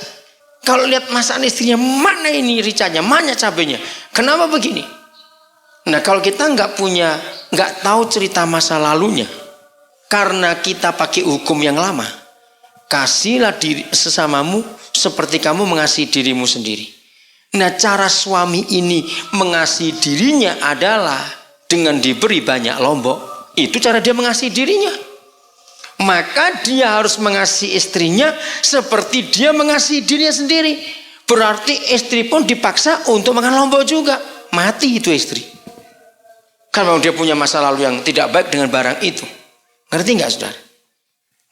[SPEAKER 1] Kalau lihat masakan istrinya, mana ini ricanya, mana cabainya. Kenapa begini? Nah, kalau kita nggak tahu cerita masa lalunya, karena kita pakai hukum yang lama, kasihlah diri sesamamu seperti kamu mengasihi dirimu sendiri. Nah, cara suami ini mengasihi dirinya adalah dengan diberi banyak lombok. Itu cara dia mengasihi dirinya. Maka dia harus mengasihi istrinya seperti dia mengasihi dirinya sendiri. Berarti istri pun dipaksa untuk makan lombok juga. Mati itu istri. Karena dia punya masa lalu yang tidak baik dengan barang itu. Ngerti nggak saudara?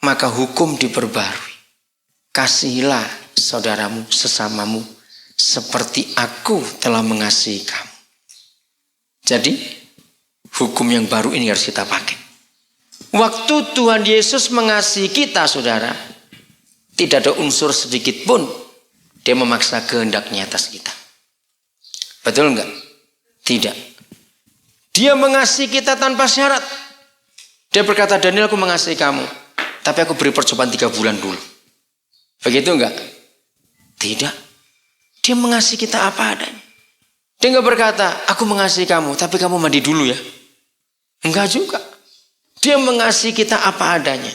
[SPEAKER 1] Maka hukum diperbarui. Kasihilah saudaramu, sesamamu, seperti aku telah mengasihi kamu. Jadi, hukum yang baru ini harus kita pakai. Waktu Tuhan Yesus mengasihi kita, saudara, tidak ada unsur sedikit pun dia memaksa kehendaknya atas kita. Betul enggak? Tidak. Dia mengasihi kita tanpa syarat. Dia berkata, Daniel, aku mengasihi kamu, tapi aku beri percobaan 3 bulan dulu. Begitu enggak? Tidak. Dia mengasihi kita apa adanya. Dia enggak berkata, aku mengasihi kamu, tapi kamu mandi dulu ya. Enggak juga. Dia mengasihi kita apa adanya.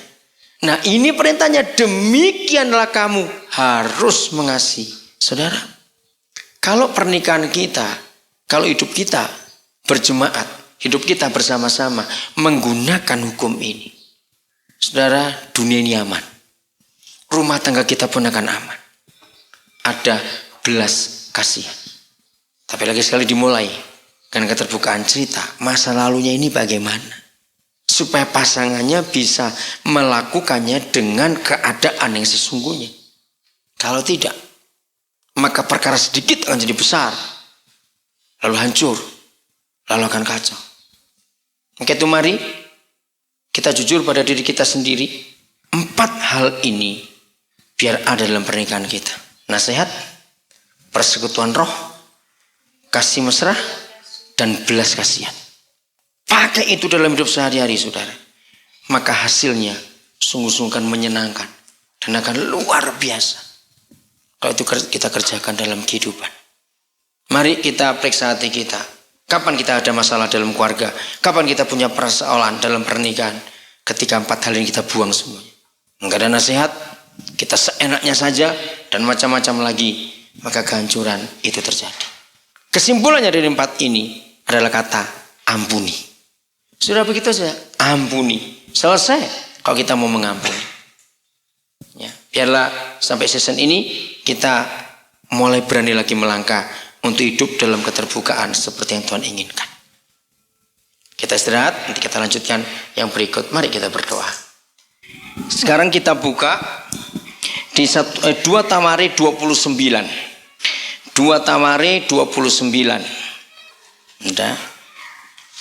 [SPEAKER 1] Nah, ini perintahnya, demikianlah kamu harus mengasihi. Saudara, kalau pernikahan kita, kalau hidup kita berjemaat, hidup kita bersama-sama menggunakan hukum ini, saudara, dunia ini aman. Rumah tangga kita pun akan aman. Ada belas kasihan. Tapi lagi sekali dimulai dengan keterbukaan cerita masa lalunya ini bagaimana, supaya pasangannya bisa melakukannya dengan keadaan yang sesungguhnya. Kalau tidak, maka perkara sedikit akan jadi besar, lalu hancur, lalu akan kacau. Maka itu mari kita jujur pada diri kita sendiri. 4 hal ini biar ada dalam pernikahan kita. Nasihat, persekutuan roh, kasih mesra, dan belas kasihan. Pakai itu dalam hidup sehari-hari, saudara. Maka hasilnya sungguh-sungguh akan menyenangkan dan akan luar biasa kalau itu kita kerjakan dalam kehidupan. Mari kita periksa hati kita. Kapan kita ada masalah dalam keluarga? Kapan kita punya persoalan dalam pernikahan? Ketika 4 hal ini kita buang semuanya. Enggak ada nasihat, kita seenaknya saja dan macam-macam lagi, maka kehancuran itu terjadi. Kesimpulannya dari 4 ini adalah kata ampuni. Sudah begitu saja, ampuni. Selesai kalau kita mau mengampuni. Ya, biarlah sampai season ini kita mulai berani lagi melangkah untuk hidup dalam keterbukaan seperti yang Tuhan inginkan. Kita istirahat, nanti kita lanjutkan yang berikut. Mari kita berdoa. Sekarang kita buka di 2 Tawarik 29. 2 Tawarik 29. Udah.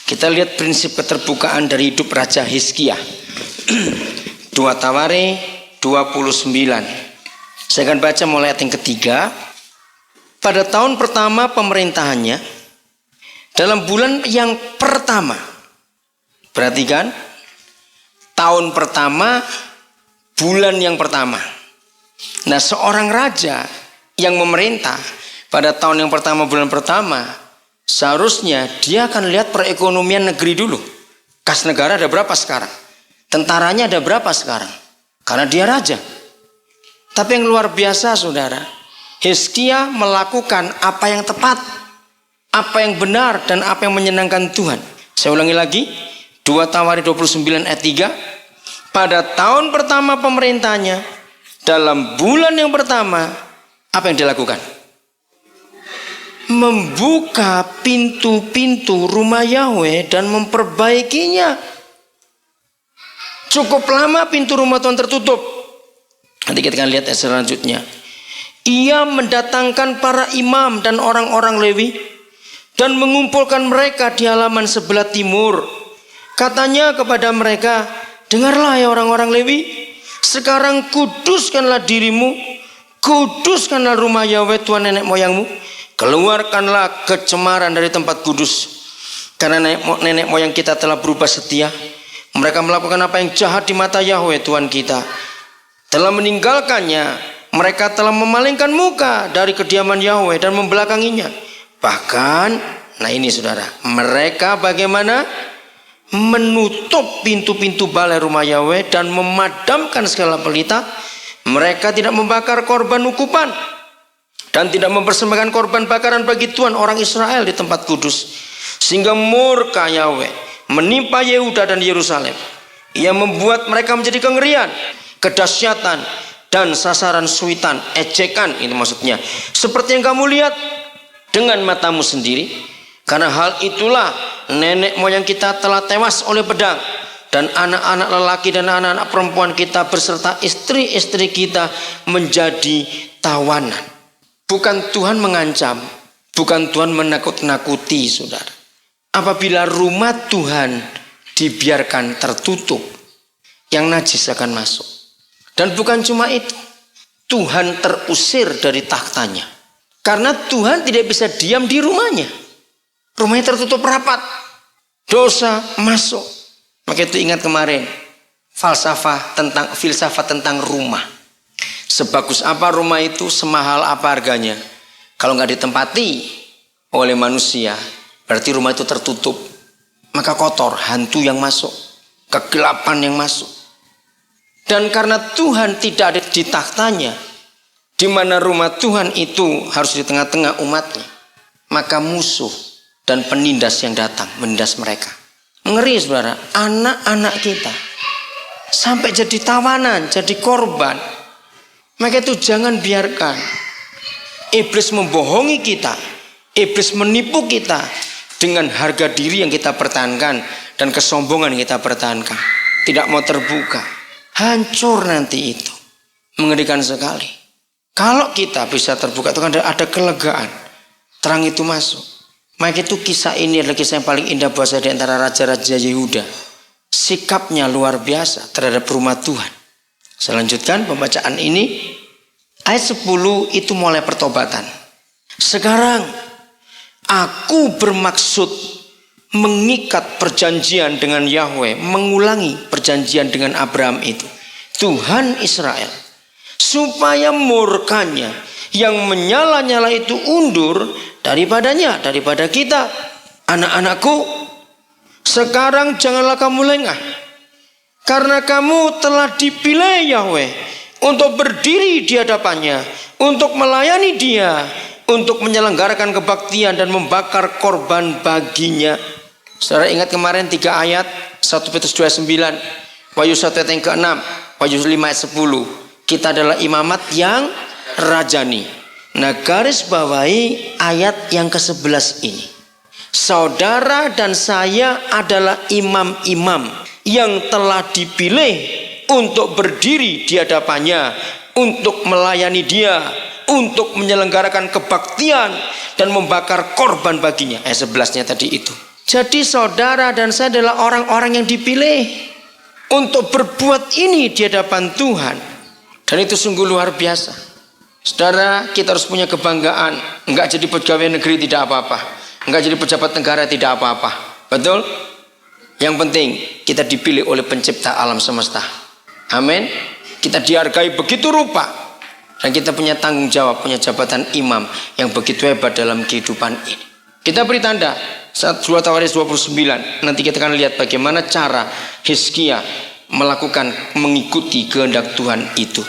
[SPEAKER 1] Kita lihat prinsip keterbukaan dari hidup Raja Hizkia. 2 Tawarik 29. Saya akan baca mulai ayat yang ketiga. Pada tahun pertama pemerintahannya, dalam bulan yang pertama, perhatikan, tahun pertama, bulan yang pertama. Nah, seorang raja yang memerintah pada tahun yang pertama, bulan pertama, seharusnya dia akan lihat perekonomian negeri dulu. Kas negara ada berapa sekarang? Tentaranya ada berapa sekarang? Karena dia raja. Tapi yang luar biasa, saudara, Hizkia melakukan apa yang tepat, apa yang benar, dan apa yang menyenangkan Tuhan. Saya ulangi lagi, 2 Tawarik 29 ayat 3. Pada tahun pertama pemerintahnya, dalam bulan yang pertama, apa yang dilakukan? Membuka pintu-pintu rumah Yahweh dan memperbaikinya. Cukup lama pintu rumah Tuhan tertutup. Nanti kita akan lihat ayat selanjutnya. Ia mendatangkan para imam dan orang-orang Lewi dan mengumpulkan mereka di halaman sebelah timur. Katanya kepada mereka, dengarlah ya orang-orang Lewi, sekarang kuduskanlah dirimu, kuduskanlah rumah Yahweh Tuhan nenek moyangmu, keluarkanlah kecemaran dari tempat kudus. Karena nenek moyang kita telah berubah setia. Mereka melakukan apa yang jahat di mata Yahweh Tuhan kita. Telah meninggalkannya, mereka telah memalingkan muka dari kediaman Yahweh dan membelakanginya. Bahkan, nah ini saudara, mereka bagaimana? Menutup pintu-pintu balai rumah Yahweh dan memadamkan segala pelita. Mereka tidak membakar korban ukupan dan tidak mempersembahkan korban bakaran bagi Tuhan orang Israel di tempat kudus. Sehingga murka Yahweh menimpa Yehuda dan Yerusalem. Ia membuat mereka menjadi kengerian, kedahsyatan, dan sasaran suitan, ejekan, itu maksudnya. Seperti yang kamu lihat dengan matamu sendiri. Karena hal itulah nenek moyang kita telah tewas oleh pedang, dan anak-anak lelaki dan anak-anak perempuan kita beserta istri-istri kita menjadi tawanan. Bukan Tuhan mengancam, bukan Tuhan menakut-nakuti, saudara. Apabila rumah Tuhan dibiarkan tertutup, yang najis akan masuk. Dan bukan cuma itu, Tuhan terusir dari tahtanya. Karena Tuhan tidak bisa diam di rumahnya. Rumahnya tertutup rapat, dosa masuk. Maka itu ingat kemarin, filsafat tentang rumah. Sebagus apa rumah itu, semahal apa harganya. Kalau nggak ditempati oleh manusia, berarti rumah itu tertutup. Maka kotor, hantu yang masuk, kegelapan yang masuk. Dan karena Tuhan tidak ada di tahtanya, di mana rumah Tuhan itu harus di tengah-tengah umatnya, maka musuh dan penindas yang datang menindas mereka. Ngeri, saudara, anak-anak kita sampai jadi tawanan, jadi korban. Maka itu jangan biarkan iblis membohongi kita, iblis menipu kita dengan harga diri yang kita pertahankan dan kesombongan yang kita pertahankan. Tidak mau terbuka, hancur nanti itu. Mengerikan sekali. Kalau kita bisa terbuka, itu kan ada kelegaan, terang itu masuk. Maka itu kisah ini adalah kisah yang paling indah buat saya di antara raja-raja Yehuda. Sikapnya luar biasa terhadap rumah Tuhan. Saya lanjutkan pembacaan ini. Ayat 10 itu mulai pertobatan. Sekarang aku bermaksud mengikat perjanjian dengan Yahweh, mengulangi perjanjian dengan Abraham itu, Tuhan Israel, supaya murkanya yang menyala-nyala itu undur daripada kita. Anak-anakku, sekarang janganlah kamu lengah, karena kamu telah dipilih Yahweh untuk berdiri di hadapannya, untuk melayani Dia, untuk menyelenggarakan kebaktian dan membakar korban baginya. Saudara ingat kemarin 3 ayat, 1 Petrus 2:9, Wahyu 1 ayat yang ke-6, Wahyu 5 ayat 10. Kita adalah imamat yang rajani. Nah, garis bawahi ayat yang ke-11 ini. Saudara dan saya adalah imam-imam yang telah dipilih untuk berdiri di hadapannya, untuk melayani dia, untuk menyelenggarakan kebaktian dan membakar korban baginya. Ayat 11-nya tadi itu. Jadi saudara dan saya adalah orang-orang yang dipilih untuk berbuat ini di hadapan Tuhan. Dan itu sungguh luar biasa. Saudara, kita harus punya kebanggaan. Enggak jadi pegawai negeri tidak apa-apa, enggak jadi pejabat negara tidak apa-apa. Betul? Yang penting kita dipilih oleh pencipta alam semesta. Amin. Kita dihargai begitu rupa. Dan kita punya tanggung jawab, punya jabatan imam yang begitu hebat dalam kehidupan ini. Kita beri tanda saat 2 Tawaris 29. Nanti kita akan lihat bagaimana cara Hizkia melakukan mengikuti kehendak Tuhan itu.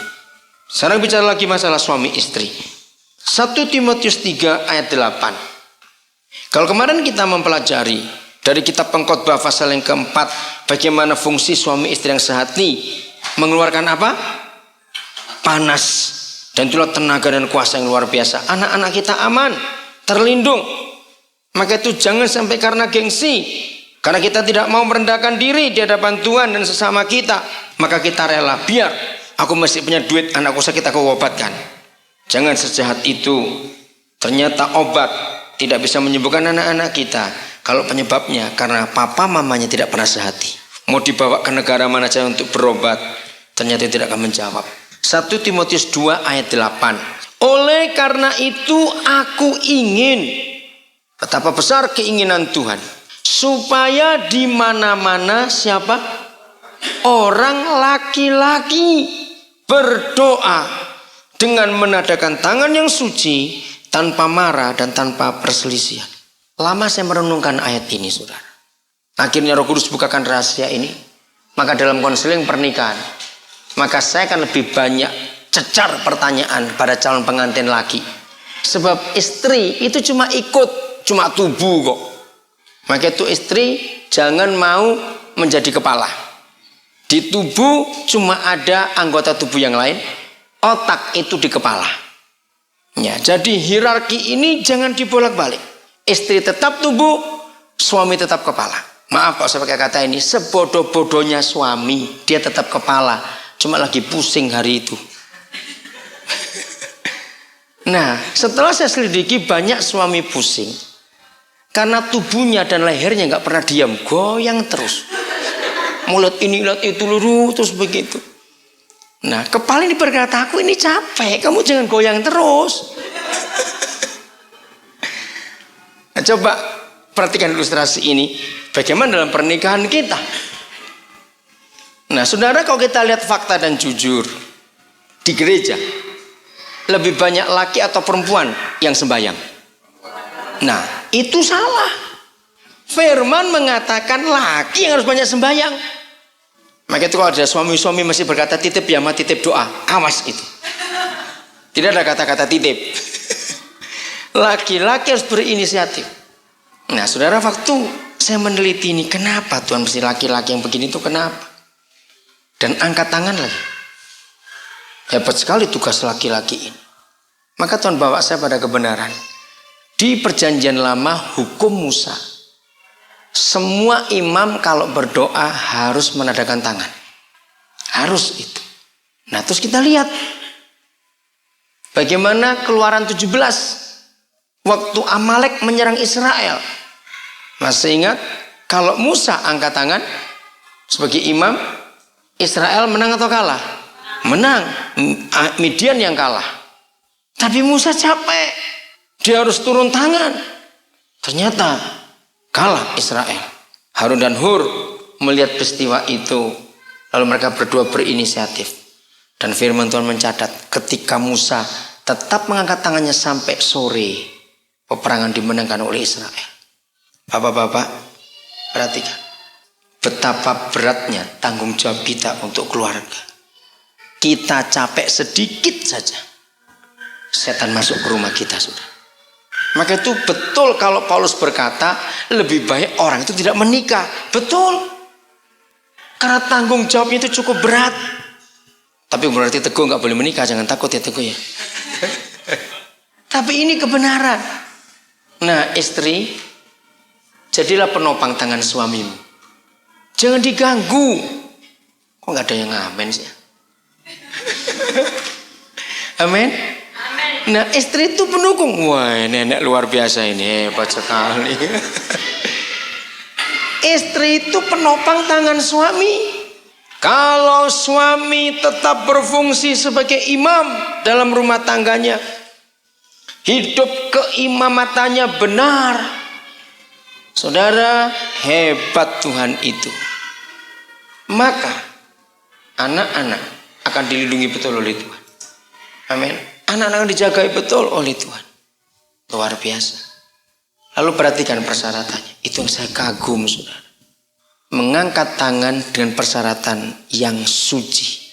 [SPEAKER 1] Sekarang bicara lagi masalah suami istri. 1 Timotius 3 ayat 8. Kalau kemarin kita mempelajari dari kitab Pengkhotbah pasal yang keempat, bagaimana fungsi suami istri yang sehati mengeluarkan apa? Panas. Dan itulah tenaga dan kuasa yang luar biasa. Anak-anak kita aman, terlindung. Maka itu jangan sampai karena gengsi, karena kita tidak mau merendahkan diri di hadapan Tuhan dan sesama kita, maka kita rela, biar aku masih punya duit, anakku sakit aku obatkan. Jangan sejahat itu. Ternyata obat tidak bisa menyembuhkan anak-anak kita kalau penyebabnya karena papa mamanya tidak pernah sehati. Mau dibawa ke negara mana saja untuk berobat, ternyata tidak akan menjawab. 1 Timotius 2 ayat 8. Oleh karena itu aku ingin, betapa besar keinginan Tuhan, supaya di mana-mana siapa? Orang laki-laki berdoa dengan menadakan tangan yang suci, tanpa marah dan tanpa perselisihan. Lama saya merenungkan ayat ini, saudara. Akhirnya Roh Kudus bukakan rahasia ini. Maka dalam konseling pernikahan, maka saya akan lebih banyak cecar pertanyaan pada calon pengantin laki. Sebab istri itu cuma ikut, cuma tubuh kok. Maka itu istri jangan mau menjadi kepala. Di tubuh cuma ada anggota tubuh yang lain, otak itu di kepala. Ya, jadi hierarki ini jangan dibolak-balik. Istri tetap tubuh, suami tetap kepala. Maaf kalau saya pakai kata ini, sebodoh-bodohnya suami, dia tetap kepala, cuma lagi pusing hari itu. Nah, setelah saya selidiki, banyak suami pusing karena tubuhnya dan lehernya nggak pernah diam, goyang terus. Mulut ini, lihat itu, lurus terus begitu. Nah, kepala ini berkata, aku ini capek, kamu jangan goyang terus. Nah, coba perhatikan ilustrasi ini, bagaimana dalam pernikahan kita. Nah, saudara, kalau kita lihat fakta dan jujur, di gereja lebih banyak laki atau perempuan yang sembahyang? Nah, itu salah. Firman mengatakan laki yang harus banyak sembahyang. Maka itu kalau ada suami-suami masih berkata titip ya, titip doa, awas itu. Tidak ada kata-kata titip. Laki-laki harus berinisiatif. Nah, saudara, waktu saya meneliti ini, kenapa Tuhan mesti laki-laki yang begini itu kenapa? Dan angkat tangan lagi. Hebat sekali tugas laki-laki ini. Maka Tuhan bawa saya pada kebenaran. Di perjanjian lama hukum Musa, semua imam kalau berdoa harus menadakan tangan. Harus itu. Nah, terus kita lihat bagaimana Keluaran 17 waktu Amalek menyerang Israel. Masih ingat kalau Musa angkat tangan sebagai imam, Israel menang atau kalah? Menang. Midian yang kalah. Tapi Musa capek, dia harus turun tangan. Ternyata kalah Israel. Harun dan Hur melihat peristiwa itu, lalu mereka berdua berinisiatif. Dan firman Tuhan mencatat, ketika Musa tetap mengangkat tangannya sampai sore, peperangan dimenangkan oleh Israel. Bapak-bapak, perhatikan betapa beratnya tanggung jawab kita untuk keluarga. Kita capek sedikit saja, setan masuk ke rumah kita, sudah. Maka itu betul kalau Paulus berkata lebih baik orang itu tidak menikah. Betul. Karena tanggung jawabnya itu cukup berat. Tapi berarti Teguh nggak boleh menikah, jangan takut ya Teguh ya. Tapi ini kebenaran. Nah, istri, Jadilah penopang tangan suamimu. Jangan diganggu. Kok nggak ada yang ngamen sih? Amin. Nah, istri itu pendukung. Wah, nenek luar biasa ini, hebat sekali. Istri itu penopang tangan suami. Kalau suami tetap berfungsi sebagai imam dalam rumah tangganya, hidup keimamatannya benar, saudara, hebat Tuhan itu. Maka anak-anak akan dilindungi betul oleh Tuhan. Amin. Anak-anak akan dijagai betul oleh Tuhan. Luar biasa. Lalu perhatikan persyaratannya. Itu yang saya kagum, saudara. Mengangkat tangan dengan persyaratan yang suci.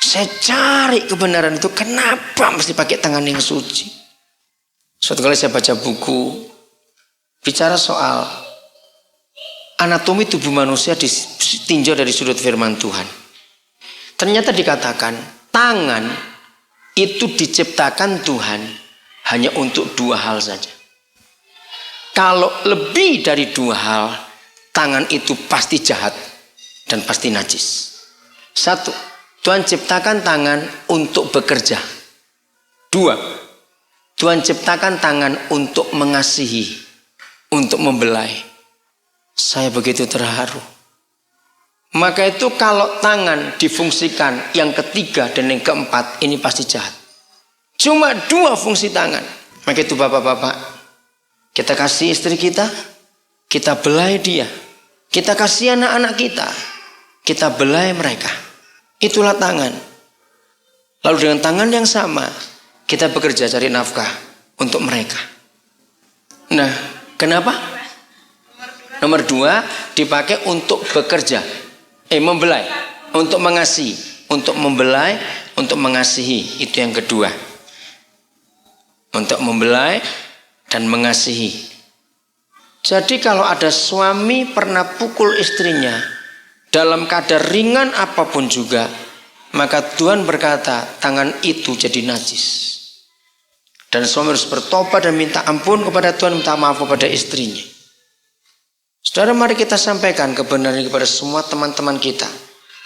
[SPEAKER 1] Saya cari kebenaran itu. Kenapa mesti pakai tangan yang suci? Suatu kali saya baca buku bicara soal anatomi tubuh manusia ditinjau dari sudut firman Tuhan. Ternyata dikatakan tangan itu diciptakan Tuhan hanya untuk 2 hal saja. Kalau lebih dari 2 hal, tangan itu pasti jahat dan pasti najis. 1, Tuhan ciptakan tangan untuk bekerja. 2, Tuhan ciptakan tangan untuk mengasihi, untuk membelai. Saya begitu terharu. Maka itu kalau tangan difungsikan yang ketiga dan yang keempat, ini pasti jahat. Cuma 2 fungsi tangan. Maka itu bapak-bapak, kita kasih istri kita, kita belai dia. Kita kasih anak-anak kita belai mereka. Itulah tangan. Lalu dengan tangan yang sama, kita bekerja cari nafkah untuk mereka. Nah, kenapa? Nomor 2 dipakai untuk bekerja. Membelai, untuk mengasihi, untuk membelai, untuk mengasihi, itu yang kedua. Untuk membelai dan mengasihi. Jadi kalau ada suami pernah pukul istrinya dalam kadar ringan apapun juga, maka Tuhan berkata tangan itu jadi najis. Dan suami harus bertobat dan minta ampun kepada Tuhan, minta maaf kepada istrinya. Saudara, mari kita sampaikan kebenaran kepada semua teman-teman kita,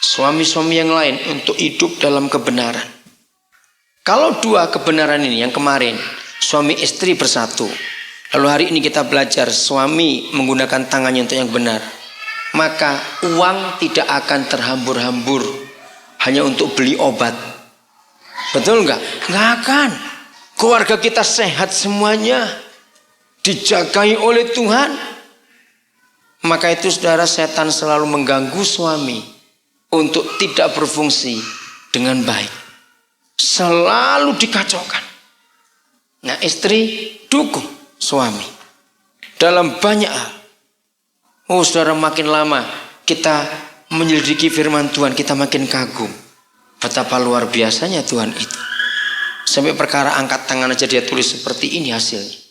[SPEAKER 1] suami-suami yang lain, untuk hidup dalam kebenaran. Kalau 2 kebenaran ini yang kemarin, suami istri bersatu, lalu hari ini kita belajar suami menggunakan tangannya untuk yang benar, maka uang tidak akan terhambur-hambur hanya untuk beli obat. Betul nggak? Nggak akan. Keluarga kita sehat semuanya, dijagai oleh Tuhan. Maka itu saudara, setan selalu mengganggu suami untuk tidak berfungsi dengan baik. Selalu dikacaukan. Nah, istri dukung suami dalam banyak hal. Oh saudara, makin lama kita menyelidiki firman Tuhan, kita makin kagum betapa luar biasanya Tuhan itu. Sampai perkara angkat tangan aja dia tulis seperti ini hasilnya.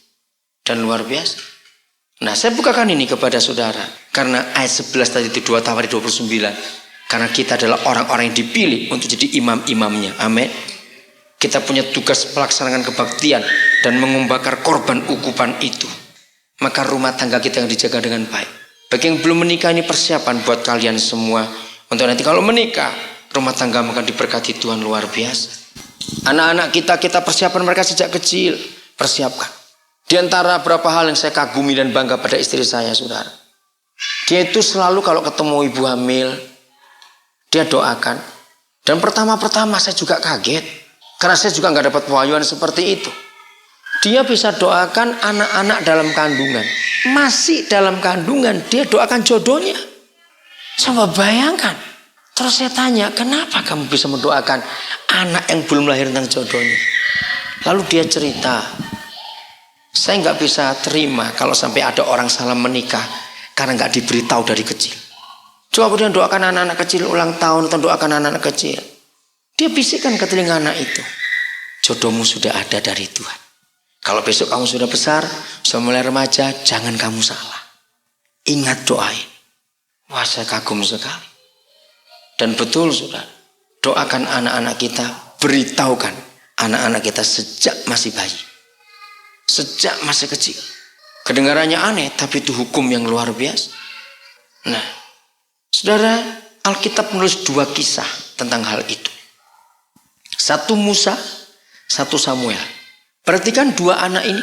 [SPEAKER 1] Dan luar biasa. Nah, saya bukakan ini kepada saudara karena ayat 11 tadi itu 2 Tawarik 29. Karena kita adalah orang-orang yang dipilih untuk jadi imam-imamnya. Amin. Kita punya tugas melaksanakan kebaktian dan membakar korban ukupan itu. Maka rumah tangga kita yang dijaga dengan baik. Bagi yang belum menikah, ini persiapan buat kalian semua. Untuk nanti kalau menikah, rumah tangga akan diberkati Tuhan luar biasa. Anak-anak kita persiapan mereka sejak kecil. Persiapkan. Di antara beberapa hal yang saya kagumi dan bangga pada istri saya, saudara. Dia itu selalu kalau ketemu ibu hamil, dia doakan. Dan pertama-pertama saya juga kaget. Karena saya juga nggak dapat pewahyuan seperti itu. Dia bisa doakan anak-anak dalam kandungan. Masih dalam kandungan, dia doakan jodohnya. Coba bayangkan. Terus saya tanya, kenapa kamu bisa mendoakan anak yang belum lahir tentang jodohnya? Lalu dia cerita, saya nggak bisa terima kalau sampai ada orang salah menikah karena nggak diberitahu dari kecil. Coba kemudian doakan anak-anak kecil ulang tahun atau doakan anak-anak kecil. Dia bisikkan ke telinga anak itu, jodohmu sudah ada dari Tuhan. Kalau besok kamu sudah besar, sudah mulai remaja, jangan kamu salah. Ingat doain. Wah, saya kagum sekali. Dan betul saudara, doakan anak-anak kita, beritahukan anak-anak kita sejak masih bayi. Sejak masih kecil. Kedengarannya aneh, tapi itu hukum yang luar biasa. Nah, saudara, Alkitab menulis 2 kisah tentang hal itu. Satu Musa, satu Samuel. Perhatikan 2 anak ini.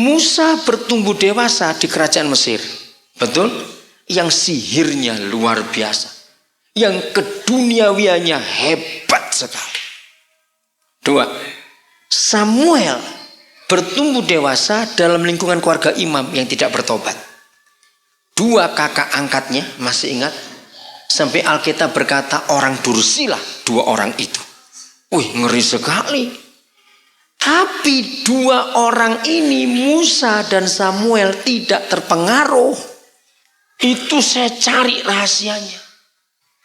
[SPEAKER 1] Musa bertumbuh dewasa di kerajaan Mesir. Betul? Yang sihirnya luar biasa. Yang keduniawiannya hebat sekali. 2. Samuel bertumbuh dewasa dalam lingkungan keluarga imam yang tidak bertobat. 2 kakak angkatnya, masih ingat? Sampai Alkitab berkata orang dursilah 2 orang itu. Wih, ngeri sekali. Tapi 2 orang ini, Musa dan Samuel, tidak terpengaruh. Itu saya cari rahasianya.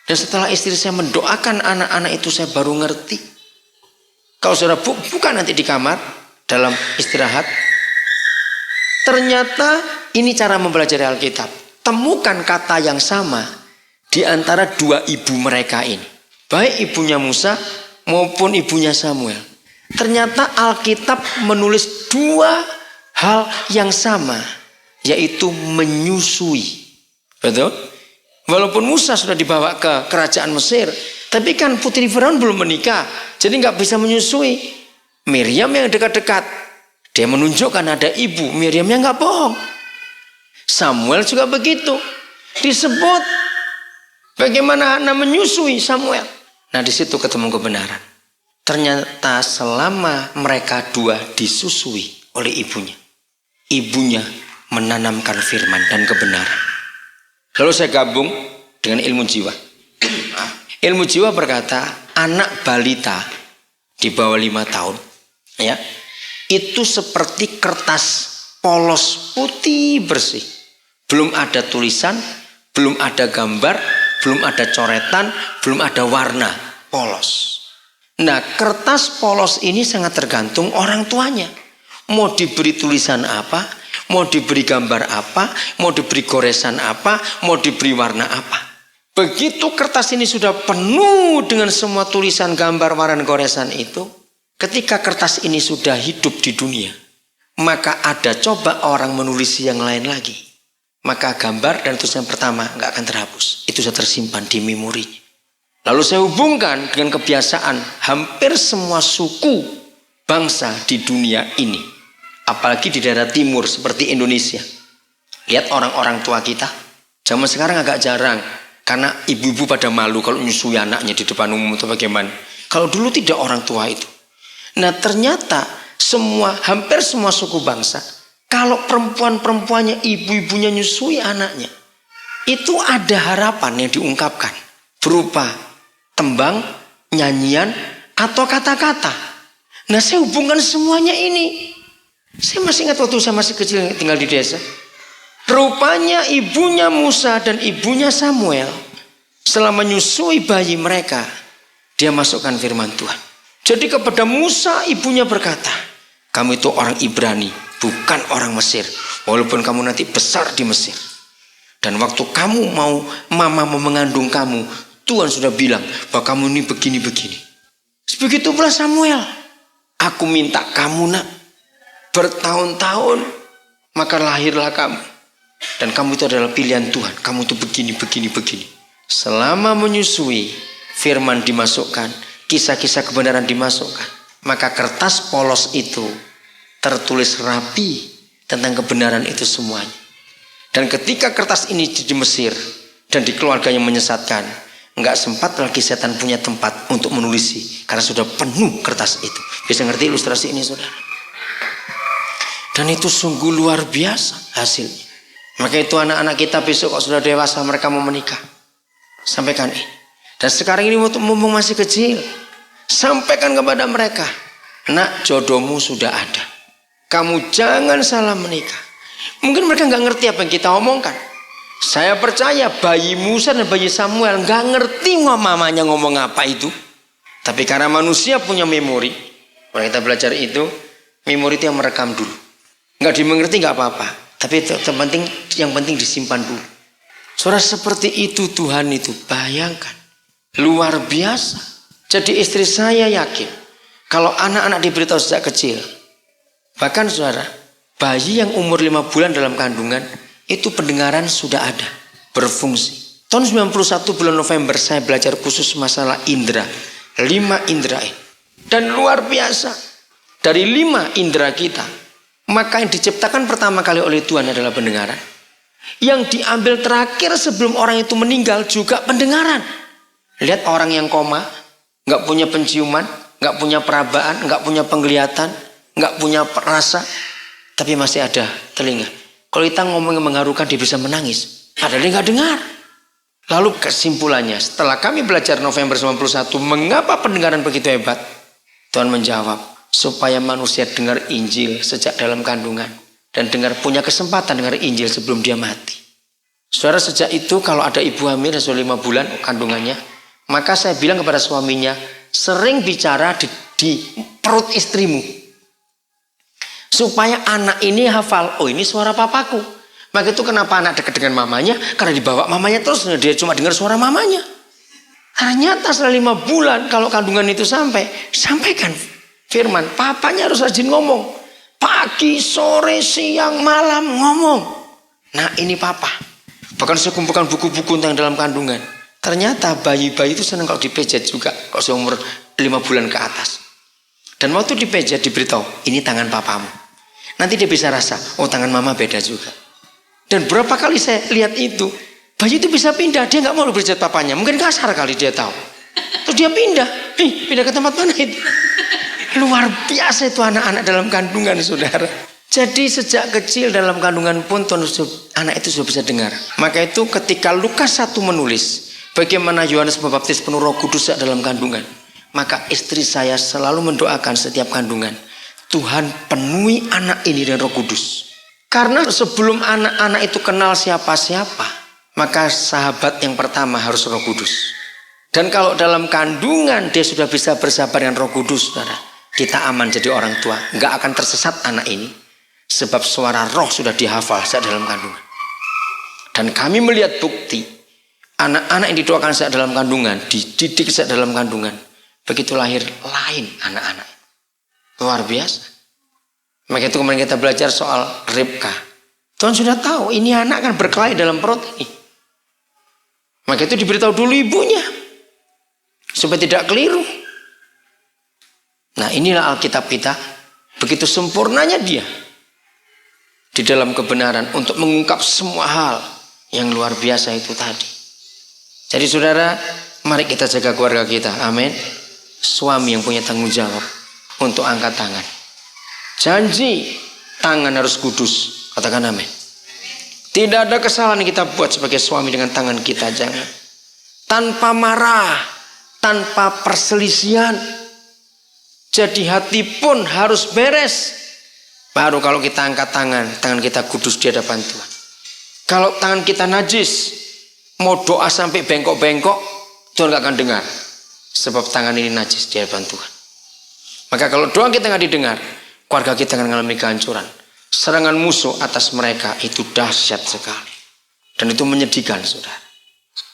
[SPEAKER 1] Dan setelah istri saya mendoakan anak-anak itu, saya baru ngerti. Kalau saudara buka nanti di kamar, dalam istirahat. Ternyata ini cara mempelajari Alkitab. Temukan kata yang sama di antara 2 ibu mereka ini. Baik ibunya Musa maupun ibunya Samuel. Ternyata Alkitab menulis 2 hal yang sama, yaitu menyusui. Betul? Walaupun Musa sudah dibawa ke kerajaan Mesir, tapi kan putri Firaun belum menikah, jadi nggak bisa menyusui. Miriam yang dekat-dekat, dia menunjukkan ada ibu. Miriamnya nggak bohong. Samuel juga begitu, disebut bagaimana Hana menyusui Samuel. Nah, di situ ketemu kebenaran. Ternyata selama mereka 2 disusui oleh ibunya, ibunya menanamkan firman dan kebenaran. Lalu saya gabung dengan ilmu jiwa. Ilmu jiwa berkata, anak balita di bawah 5 tahun, ya, itu seperti kertas polos putih bersih. Belum ada tulisan, belum ada gambar, belum ada coretan, belum ada warna, polos. Nah, kertas polos ini sangat tergantung orang tuanya. Mau diberi tulisan apa, mau diberi gambar apa, mau diberi goresan apa, mau diberi warna apa. Begitu kertas ini sudah penuh dengan semua tulisan, gambar, warna, goresan itu, ketika kertas ini sudah hidup di dunia, maka ada coba orang menulis yang lain lagi. Maka gambar dan tulisan pertama nggak akan terhapus. Itu sudah tersimpan di memorinya. Lalu saya hubungkan dengan kebiasaan hampir semua suku bangsa di dunia ini. Apalagi di daerah timur seperti Indonesia. Lihat orang-orang tua kita. Zaman sekarang agak jarang. Karena ibu-ibu pada malu kalau menyusui anaknya di depan umum atau bagaimana. Kalau dulu tidak orang tua itu. Nah, ternyata hampir semua suku bangsa, kalau perempuan-perempuannya, ibu-ibunya nyusui anaknya, itu ada harapan yang diungkapkan berupa tembang, nyanyian, atau kata-kata. Nah, saya hubungkan semuanya ini. Saya masih ingat waktu saya masih kecil tinggal di desa. Rupanya ibunya Musa dan ibunya Samuel, selama menyusui bayi mereka, dia masukkan firman Tuhan. Jadi kepada Musa ibunya berkata, kamu itu orang Ibrani, bukan orang Mesir. Walaupun kamu nanti besar di Mesir. Dan waktu mama mau mengandung kamu, Tuhan sudah bilang bahwa kamu ini begini-begini. Begitu pula Samuel. Aku minta kamu nak, bertahun-tahun, maka lahirlah kamu. Dan kamu itu adalah pilihan Tuhan. Kamu itu begini. Selama menyusui, firman dimasukkan, kisah-kisah kebenaran dimasukkan. Maka kertas polos itu tertulis rapi tentang kebenaran itu semuanya. Dan ketika kertas ini di Mesir dan di keluarganya menyesatkan, enggak sempat lagi setan punya tempat untuk menulisi, karena sudah penuh kertas itu. Bisa ngerti ilustrasi ini, saudara? Dan itu sungguh luar biasa hasilnya. Maka itu anak-anak kita besok kalau sudah dewasa mereka mau menikah, sampaikan ini. Dan sekarang ini mumpung masih kecil, sampaikan kepada mereka, nak, jodohmu sudah ada. Kamu jangan salah menikah. Mungkin mereka nggak ngerti apa yang kita omongkan. Saya percaya bayi Musa dan bayi Samuel nggak ngerti mamanya ngomong apa itu. Tapi karena manusia punya memori, kalau kita belajar itu, memori itu yang merekam dulu. Nggak dimengerti nggak apa-apa. Tapi yang penting disimpan dulu. Saudara, seperti itu Tuhan itu, bayangkan. Luar biasa. Jadi istri saya yakin, kalau anak-anak diberitahu sejak kecil, bahkan saudara, Bayi yang umur 5 bulan dalam kandungan itu pendengaran sudah ada, berfungsi. Tahun 91 bulan November saya belajar khusus masalah indera. 5 indera ini. Dan luar biasa. Dari 5 indera kita, maka yang diciptakan pertama kali oleh Tuhan adalah pendengaran. Yang diambil terakhir sebelum orang itu meninggal juga pendengaran. Lihat orang yang koma, gak punya penciuman, gak punya perabaan, gak punya penglihatan, gak punya rasa, tapi masih ada telinga. Kalau kita ngomong yang mengharukan, dia bisa menangis. Padahal dia gak dengar. Lalu kesimpulannya, setelah kami belajar November 91, mengapa pendengaran begitu hebat? Tuhan menjawab, supaya manusia dengar Injil sejak dalam kandungan. Dan punya kesempatan dengar Injil sebelum dia mati. Saudara, sejak itu kalau ada ibu hamil sudah 5 bulan kandungannya, maka saya bilang kepada suaminya, sering bicara di perut istrimu. Supaya anak ini hafal, oh ini suara papaku. Maka itu kenapa anak dekat dengan mamanya? Karena dibawa mamanya terus, dia cuma dengar suara mamanya. Ternyata setelah 5 bulan kalau kandungan itu sampaikan firman, papanya harus rajin ngomong. Pagi, sore, siang, malam ngomong. Nah ini papa. Bahkan saya kumpulkan buku-buku tentang dalam kandungan. Ternyata bayi-bayi itu senang kalau dipejet juga. Kalau seumur 5 bulan ke atas. Dan waktu dipejet diberitahu, ini tangan papamu. Nanti dia bisa rasa, oh tangan mama beda juga. Dan berapa kali saya lihat itu, bayi itu bisa pindah. Dia nggak mau berpijat papanya. Mungkin kasar kali dia tahu. Terus dia pindah. Pindah ke tempat mana itu? Luar biasa itu anak-anak dalam kandungan, saudara. Jadi sejak kecil dalam kandungan pun anak itu sudah bisa dengar. Maka itu ketika Lukas 1 menulis bagaimana Yohanes Pembaptis penuh Roh Kudus dalam kandungan, maka istri saya selalu mendoakan setiap kandungan, Tuhan penuhi anak ini dengan Roh Kudus. Karena sebelum anak-anak itu kenal siapa-siapa, maka sahabat yang pertama harus Roh Kudus. Dan kalau dalam kandungan dia sudah bisa bersabar dengan Roh Kudus, saudara, kita aman jadi orang tua. Nggak akan tersesat anak ini, sebab suara roh sudah dihafal saat dalam kandungan. Dan kami melihat bukti, anak-anak yang didoakan saat dalam kandungan, dididik saat dalam kandungan, begitu lahir lain anak-anak. Luar biasa. Maka itu kemarin kita belajar soal Ribka. Tuhan sudah tahu ini anak kan berkelahi dalam perut ini. Maka itu diberitahu dulu ibunya supaya tidak keliru. Nah inilah Alkitab kita. Begitu sempurnanya dia di dalam kebenaran untuk mengungkap semua hal yang luar biasa itu tadi. Jadi saudara, mari kita jaga keluarga kita. Amin. Suami yang punya tanggung jawab untuk angkat tangan. Janji tangan harus kudus. Katakan amin. Tidak ada kesalahan yang kita buat sebagai suami dengan tangan kita. Jangan. Tanpa marah, tanpa perselisihan. Jadi hati pun harus beres. Baru kalau kita angkat tangan kita kudus di hadapan Tuhan. Kalau tangan kita najis, mau doa sampai bengkok-bengkok, Tuhan gak akan dengar. Sebab tangan ini najis di hadapan Tuhan. Maka kalau doa kita gak didengar, keluarga kita akan mengalami kehancuran. Serangan musuh atas mereka itu dahsyat sekali. Dan itu menyedihkan, saudara.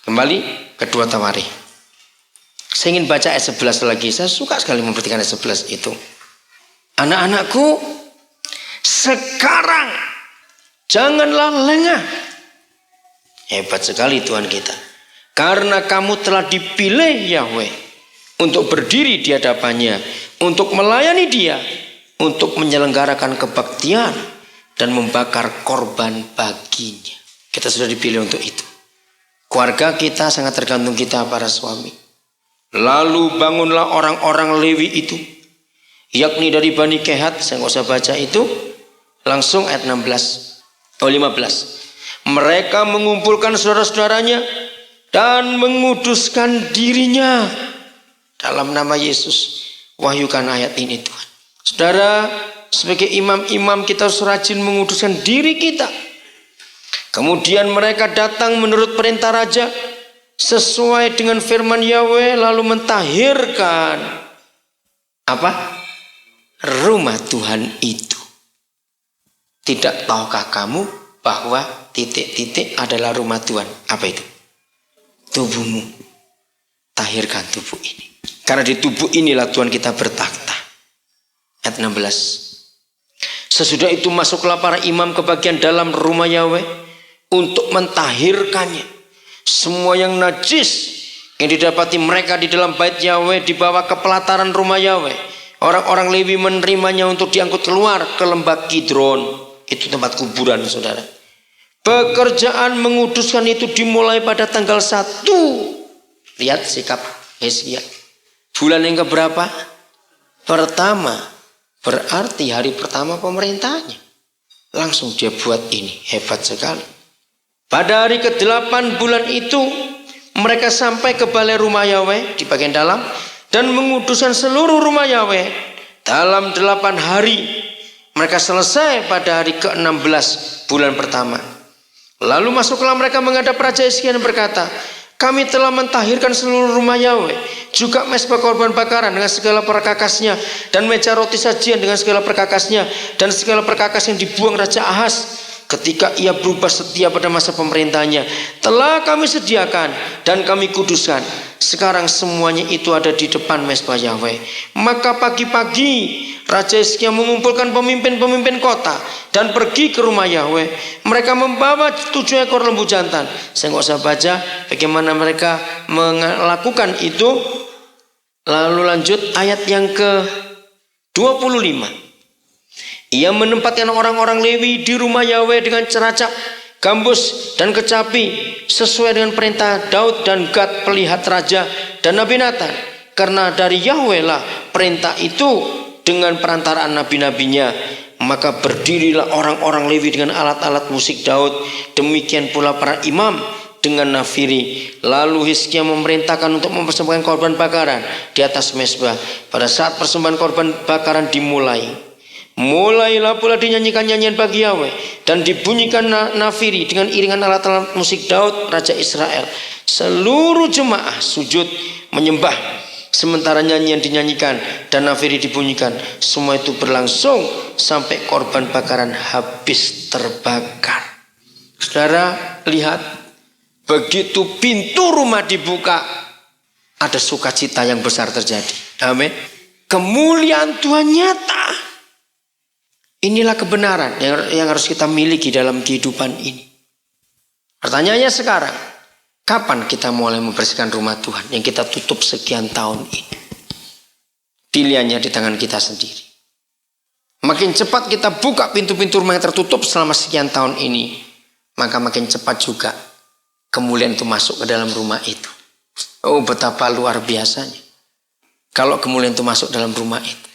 [SPEAKER 1] Kembali ke 2 Tawarikh. Saya ingin baca ayat 11 lagi. Saya suka sekali memperhatikan ayat 11 itu. Anak-anakku, sekarang janganlah lengah. Hebat sekali Tuhan kita. Karena kamu telah dipilih Yahweh untuk berdiri di hadapannya, untuk melayani Dia, untuk menyelenggarakan kebaktian dan membakar korban baginya. Kita sudah dipilih untuk itu. Keluarga kita sangat tergantung kita para suami. Lalu bangunlah orang-orang Lewi itu, yakni dari Bani Kehat. Saya nggak usah baca itu, langsung ayat 15. Mereka mengumpulkan saudara-saudaranya dan menguduskan dirinya dalam nama Yesus. Wahyukan ayat ini Tuhan. Saudara, sebagai imam-imam kita harus rajin menguduskan diri kita. Kemudian mereka datang menurut perintah raja sesuai dengan firman Yahweh, lalu mentahirkan apa? Rumah Tuhan itu. Tidak tahukah kamu bahwa titik-titik adalah rumah Tuhan? Apa itu? Tubuhmu. Tahirkan tubuh ini. Karena di tubuh inilah Tuhan kita bertakhta. Ayat 16. Sesudah itu masuklah para imam ke bagian dalam rumah Yahweh untuk mentahirkannya. Semua yang najis yang didapati mereka di dalam bait Yahweh dibawa ke pelataran rumah Yahweh. Orang-orang Lewi menerimanya untuk diangkut keluar ke lembah Kidron. Itu tempat kuburan, saudara. Pekerjaan menguduskan itu dimulai pada tanggal 1. Lihat sikap Hizkia. Bulan yang keberapa? Pertama. Berarti hari pertama pemerintahnya. Langsung dia buat ini. Hebat sekali. Pada hari ke-8 bulan itu, mereka sampai ke balai rumah Yahweh di bagian dalam dan menguduskan seluruh rumah Yahweh dalam 8 hari. Mereka selesai pada hari ke-16 bulan pertama. Lalu masuklah mereka menghadap Raja Hizkia dan berkata, kami telah mentahirkan seluruh rumah Yahweh, juga mezbah korban bakaran dengan segala perkakasnya, dan meja roti sajian dengan segala perkakasnya, dan segala perkakas yang dibuang Raja Ahaz ketika ia berubah setia pada masa pemerintahnya. Telah kami sediakan dan kami kuduskan. Sekarang semuanya itu ada di depan mezbah Yahweh. Maka pagi-pagi Raja Hizkia mengumpulkan pemimpin-pemimpin kota dan pergi ke rumah Yahweh. Mereka membawa 7 ekor lembu jantan. Saya nggak usah baca bagaimana mereka melakukan itu. Lalu lanjut ayat yang ke-25. Ia menempatkan orang-orang Lewi di rumah Yahweh dengan ceracap, gambus, dan kecapi sesuai dengan perintah Daud dan Gad pelihat raja dan Nabi Nathan. Karena dari Yahweh lah perintah itu dengan perantaraan nabi-nabinya. Maka berdirilah orang-orang Lewi dengan alat-alat musik Daud. Demikian pula para imam dengan nafiri. Lalu Hizkia memerintahkan untuk mempersembahkan korban bakaran di atas mezbah. Pada saat persembahan korban bakaran dimulai, mulailah pula dinyanyikan nyanyian bagi Yahweh dan dibunyikan nafiri dengan iringan alat-alat musik Daud Raja Israel. Seluruh jemaah sujud menyembah sementara nyanyian dinyanyikan dan nafiri dibunyikan. Semua itu berlangsung sampai korban bakaran habis terbakar. Saudara lihat, begitu pintu rumah dibuka, ada sukacita yang besar terjadi. Amin. Kemuliaan Tuhan nyata. Inilah kebenaran yang harus kita miliki dalam kehidupan ini. Pertanyaannya sekarang, kapan kita mulai membersihkan rumah Tuhan yang kita tutup sekian tahun ini? Pilihannya di tangan kita sendiri. Makin cepat kita buka pintu-pintu rumah yang tertutup selama sekian tahun ini, maka makin cepat juga kemuliaan itu masuk ke dalam rumah itu. Oh, betapa luar biasanya kalau kemuliaan itu masuk dalam rumah itu.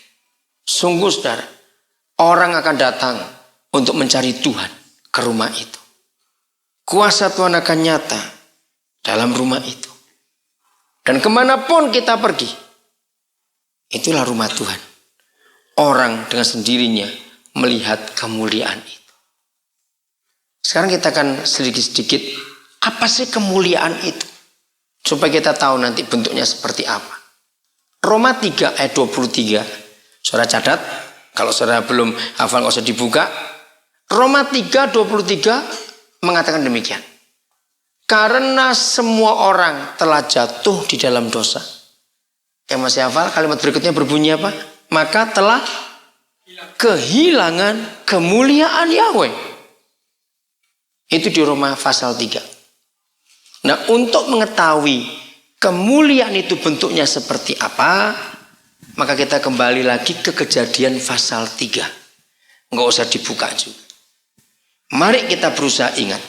[SPEAKER 1] Sungguh saudara, orang akan datang untuk mencari Tuhan ke rumah itu. Kuasa Tuhan akan nyata dalam rumah itu. Dan kemanapun kita pergi, itulah rumah Tuhan. Orang dengan sendirinya melihat kemuliaan itu. Sekarang kita akan sedikit-sedikit, apa sih kemuliaan itu? Supaya kita tahu nanti bentuknya seperti apa. Roma 3 ayat 23. Saudara catat. Kalau saudara belum hafal nggak usah dibuka. Roma 3:23 mengatakan demikian. Karena semua orang telah jatuh di dalam dosa. Yang masih hafal kalimat berikutnya berbunyi apa? Maka telah kehilangan kemuliaan Yahweh. Itu di Roma pasal 3. Nah, untuk mengetahui kemuliaan itu bentuknya seperti apa, maka kita kembali lagi ke Kejadian pasal 3. Nggak usah dibuka juga. Mari kita berusaha ingat.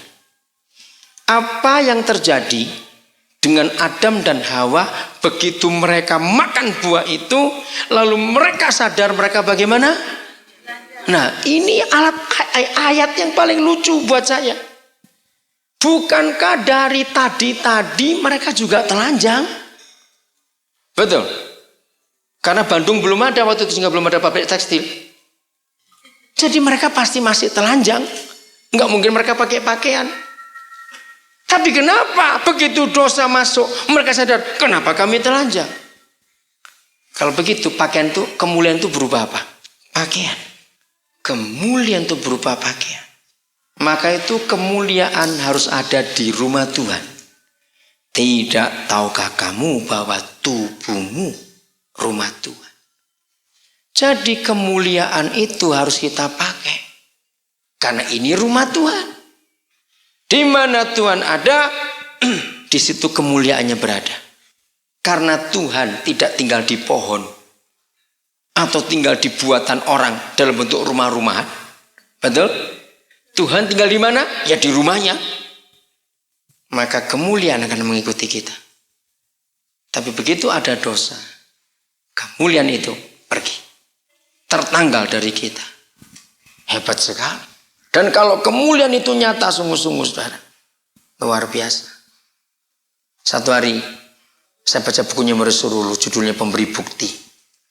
[SPEAKER 1] Apa yang terjadi dengan Adam dan Hawa begitu mereka makan buah itu, lalu mereka sadar mereka bagaimana? Nah, ini ayat yang paling lucu buat saya. Bukankah dari tadi mereka juga telanjang? Betul. Karena Bandung belum ada waktu itu, sehingga belum ada pabrik tekstil. Jadi mereka pasti masih telanjang. Nggak mungkin mereka pakai pakaian. Tapi kenapa begitu dosa masuk, mereka sadar, kenapa kami telanjang? Kalau begitu, pakaian itu, kemuliaan itu berupa apa? Pakaian. Kemuliaan itu berupa pakaian. Maka itu kemuliaan harus ada di rumah Tuhan. Tidak tahukah kamu bahwa tubuhmu rumah Tuhan? Jadi kemuliaan itu harus kita pakai. Karena ini rumah Tuhan. Di mana Tuhan ada, di situ kemuliaannya berada. Karena Tuhan tidak tinggal di pohon atau tinggal di buatan orang dalam bentuk rumah-rumahan. Betul? Tuhan tinggal di mana? Ya di rumahnya. Maka kemuliaan akan mengikuti kita. Tapi begitu ada dosa, kemuliaan itu pergi. Tertanggal dari kita. Hebat sekali. Dan kalau kemuliaan itu nyata sungguh-sungguh, saudara, luar biasa. Satu hari saya baca bukunya Morris Surulu, judulnya Pemberi Bukti.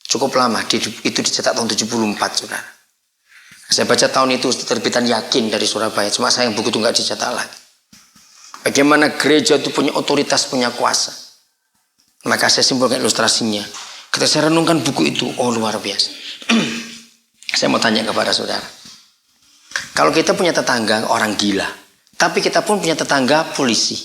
[SPEAKER 1] Cukup lama, itu dicetak tahun 74, saudara. Saya baca tahun itu terbitan Yakin dari Surabaya. Cuma sayang buku itu nggak dicetak lagi. Bagaimana gereja itu punya otoritas, punya kuasa. Maka saya simpulkan ilustrasinya. Ketika saya renungkan buku itu, oh luar biasa. Saya mau tanya kepada saudara. Kalau kita punya tetangga orang gila, tapi kita pun punya tetangga polisi.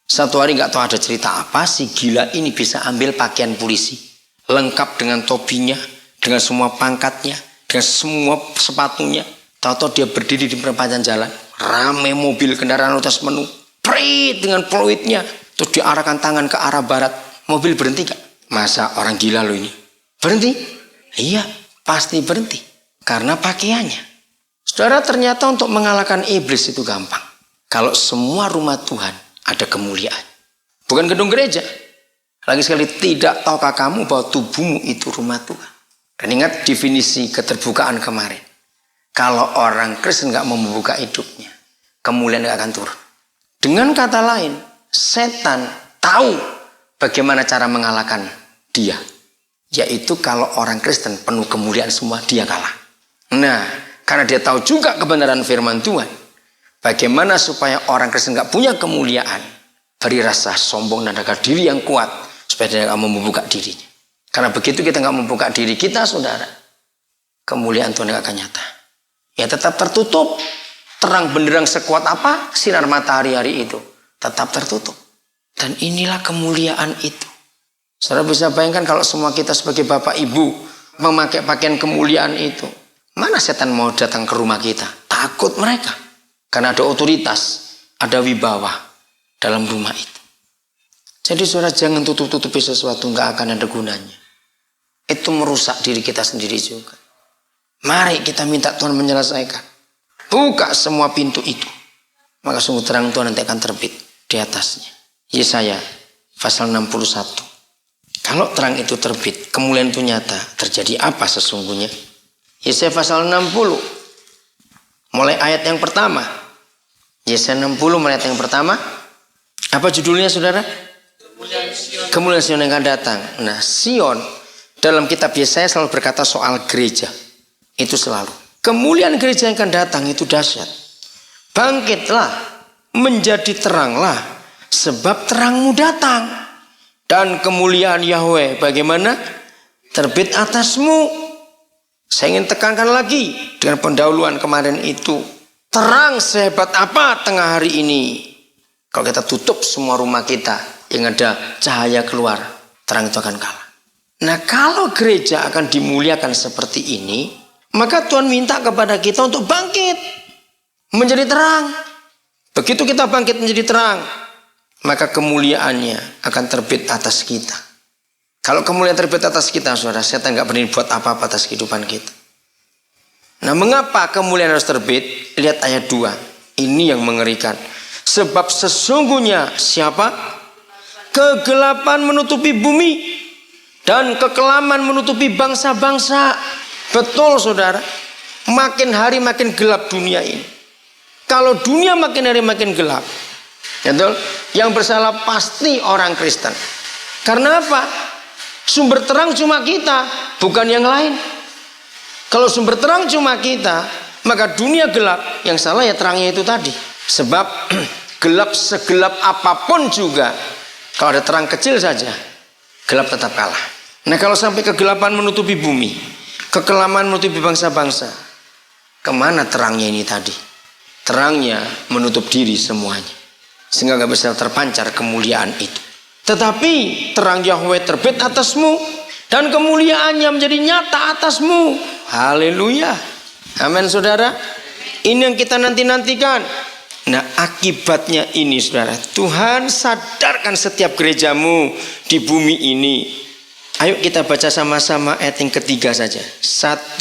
[SPEAKER 1] Satu hari nggak tahu ada cerita apa, si gila ini bisa ambil pakaian polisi. Lengkap dengan topinya, dengan semua pangkatnya, dengan semua sepatunya. Tahu-tahu dia berdiri di perempatan jalan. Ramai mobil kendaraan atas menu. Prit dengan peluitnya. Terus diarahkan tangan ke arah barat. Mobil berhenti gak? Masa orang gila lo ini? Berhenti? Iya, pasti berhenti. Karena pakaiannya. Saudara, ternyata untuk mengalahkan iblis itu gampang. Kalau semua rumah Tuhan ada kemuliaan. Bukan gedung gereja. Lagi sekali, tidak tahukah kamu bahwa tubuhmu itu rumah Tuhan? Dan ingat definisi keterbukaan kemarin. Kalau orang Kristen gak mau membuka hidupnya, kemuliaan gak akan turun. Dengan kata lain, setan tahu bagaimana cara mengalahkan dia. Yaitu kalau orang Kristen penuh kemuliaan semua, dia kalah. Nah, karena dia tahu juga kebenaran firman Tuhan. Bagaimana supaya orang Kristen gak punya kemuliaan. Beri rasa sombong dan harga diri yang kuat. Supaya dia gak mau membuka dirinya. Karena begitu kita gak membuka diri kita, saudara, kemuliaan Tuhan gak akan nyata. Ya tetap tertutup. Terang benderang sekuat apa sinar matahari hari itu. Tetap tertutup. Dan inilah kemuliaan itu. Saudara bisa bayangkan kalau semua kita sebagai bapak ibu memakai pakaian kemuliaan itu. Mana setan mau datang ke rumah kita? Takut mereka. Karena ada otoritas, ada wibawa dalam rumah itu. Jadi saudara jangan tutup-tutupi sesuatu, nggak akan ada gunanya. Itu merusak diri kita sendiri juga. Mari kita minta Tuhan menyelesaikan. Buka semua pintu itu. Maka sungguh terang Tuhan nanti akan terbit di atasnya. Yesaya pasal 61. Kalau terang itu terbit, kemuliaan itu nyata, terjadi apa sesungguhnya? Yesaya pasal 60. Mulai ayat yang pertama. Yesaya 60 mulai ayat yang pertama. Apa judulnya saudara? Kemuliaan Sion yang akan datang. Nah, Sion dalam kitab Yesaya selalu berkata soal gereja. Itu selalu. Kemuliaan gereja yang akan datang itu dahsyat. Bangkitlah, menjadi teranglah, sebab terangmu datang. Dan kemuliaan Yahweh bagaimana? Terbit atasmu. Saya ingin tekankan lagi dengan pendahuluan kemarin itu. Terang sehebat apa tengah hari ini? Kalau kita tutup semua rumah kita yang ada cahaya keluar, terang itu akan kalah. Nah, kalau gereja akan dimuliakan seperti ini, maka Tuhan minta kepada kita untuk bangkit menjadi terang. Begitu kita bangkit menjadi terang, maka kemuliaannya akan terbit atas kita. Kalau kemuliaan terbit atas kita, saudara, setan gak berani buat apa-apa atas kehidupan kita. Nah, mengapa kemuliaan harus terbit? Lihat ayat 2. Ini yang mengerikan. Sebab sesungguhnya siapa? Kegelapan menutupi bumi dan kekelaman menutupi bangsa-bangsa. Betul saudara, makin hari makin gelap dunia ini. Kalau dunia makin hari makin gelap, betul? Yang bersalah pasti orang Kristen. Karena apa? Sumber terang cuma kita, bukan yang lain. Kalau sumber terang cuma kita, maka dunia gelap. Yang salah ya terangnya itu tadi. Sebab gelap segelap apapun juga, kalau ada terang kecil saja, gelap tetap kalah. Nah, kalau sampai kegelapan menutupi bumi, kekelaman menutupi bangsa-bangsa, kemana terangnya ini tadi? Terangnya menutup diri semuanya, sehingga gak bisa terpancar kemuliaan itu. Tetapi terang Yahweh terbit atasmu, Dan kemuliaannya menjadi nyata atasmu. Haleluya. Amin saudara. Ini yang kita nanti-nantikan. Nah akibatnya ini saudara, Tuhan sadarkan setiap gerejamu di bumi ini. Ayo kita baca sama-sama ayat yang ketiga saja. 1,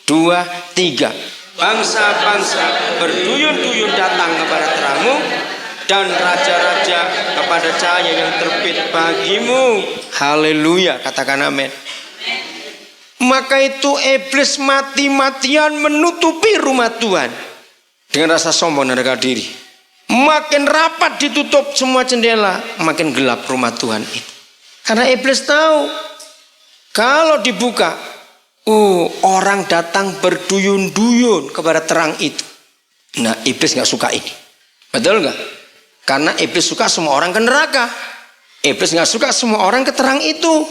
[SPEAKER 1] 2, 3. Bangsa-bangsa berduyun-duyun datang kepada terangmu, dan raja-raja kepada cahaya yang terbit bagimu. Haleluya, katakan amin. Maka itu iblis mati-matian menutupi rumah Tuhan dengan rasa sombong dan harga diri. Makin rapat ditutup semua jendela, makin gelap rumah Tuhan itu. Karena iblis tahu kalau dibuka, orang datang berduyun-duyun kepada terang itu. Nah iblis gak suka ini. Betul gak? Karena iblis suka semua orang ke neraka. Iblis gak suka semua orang ke terang itu.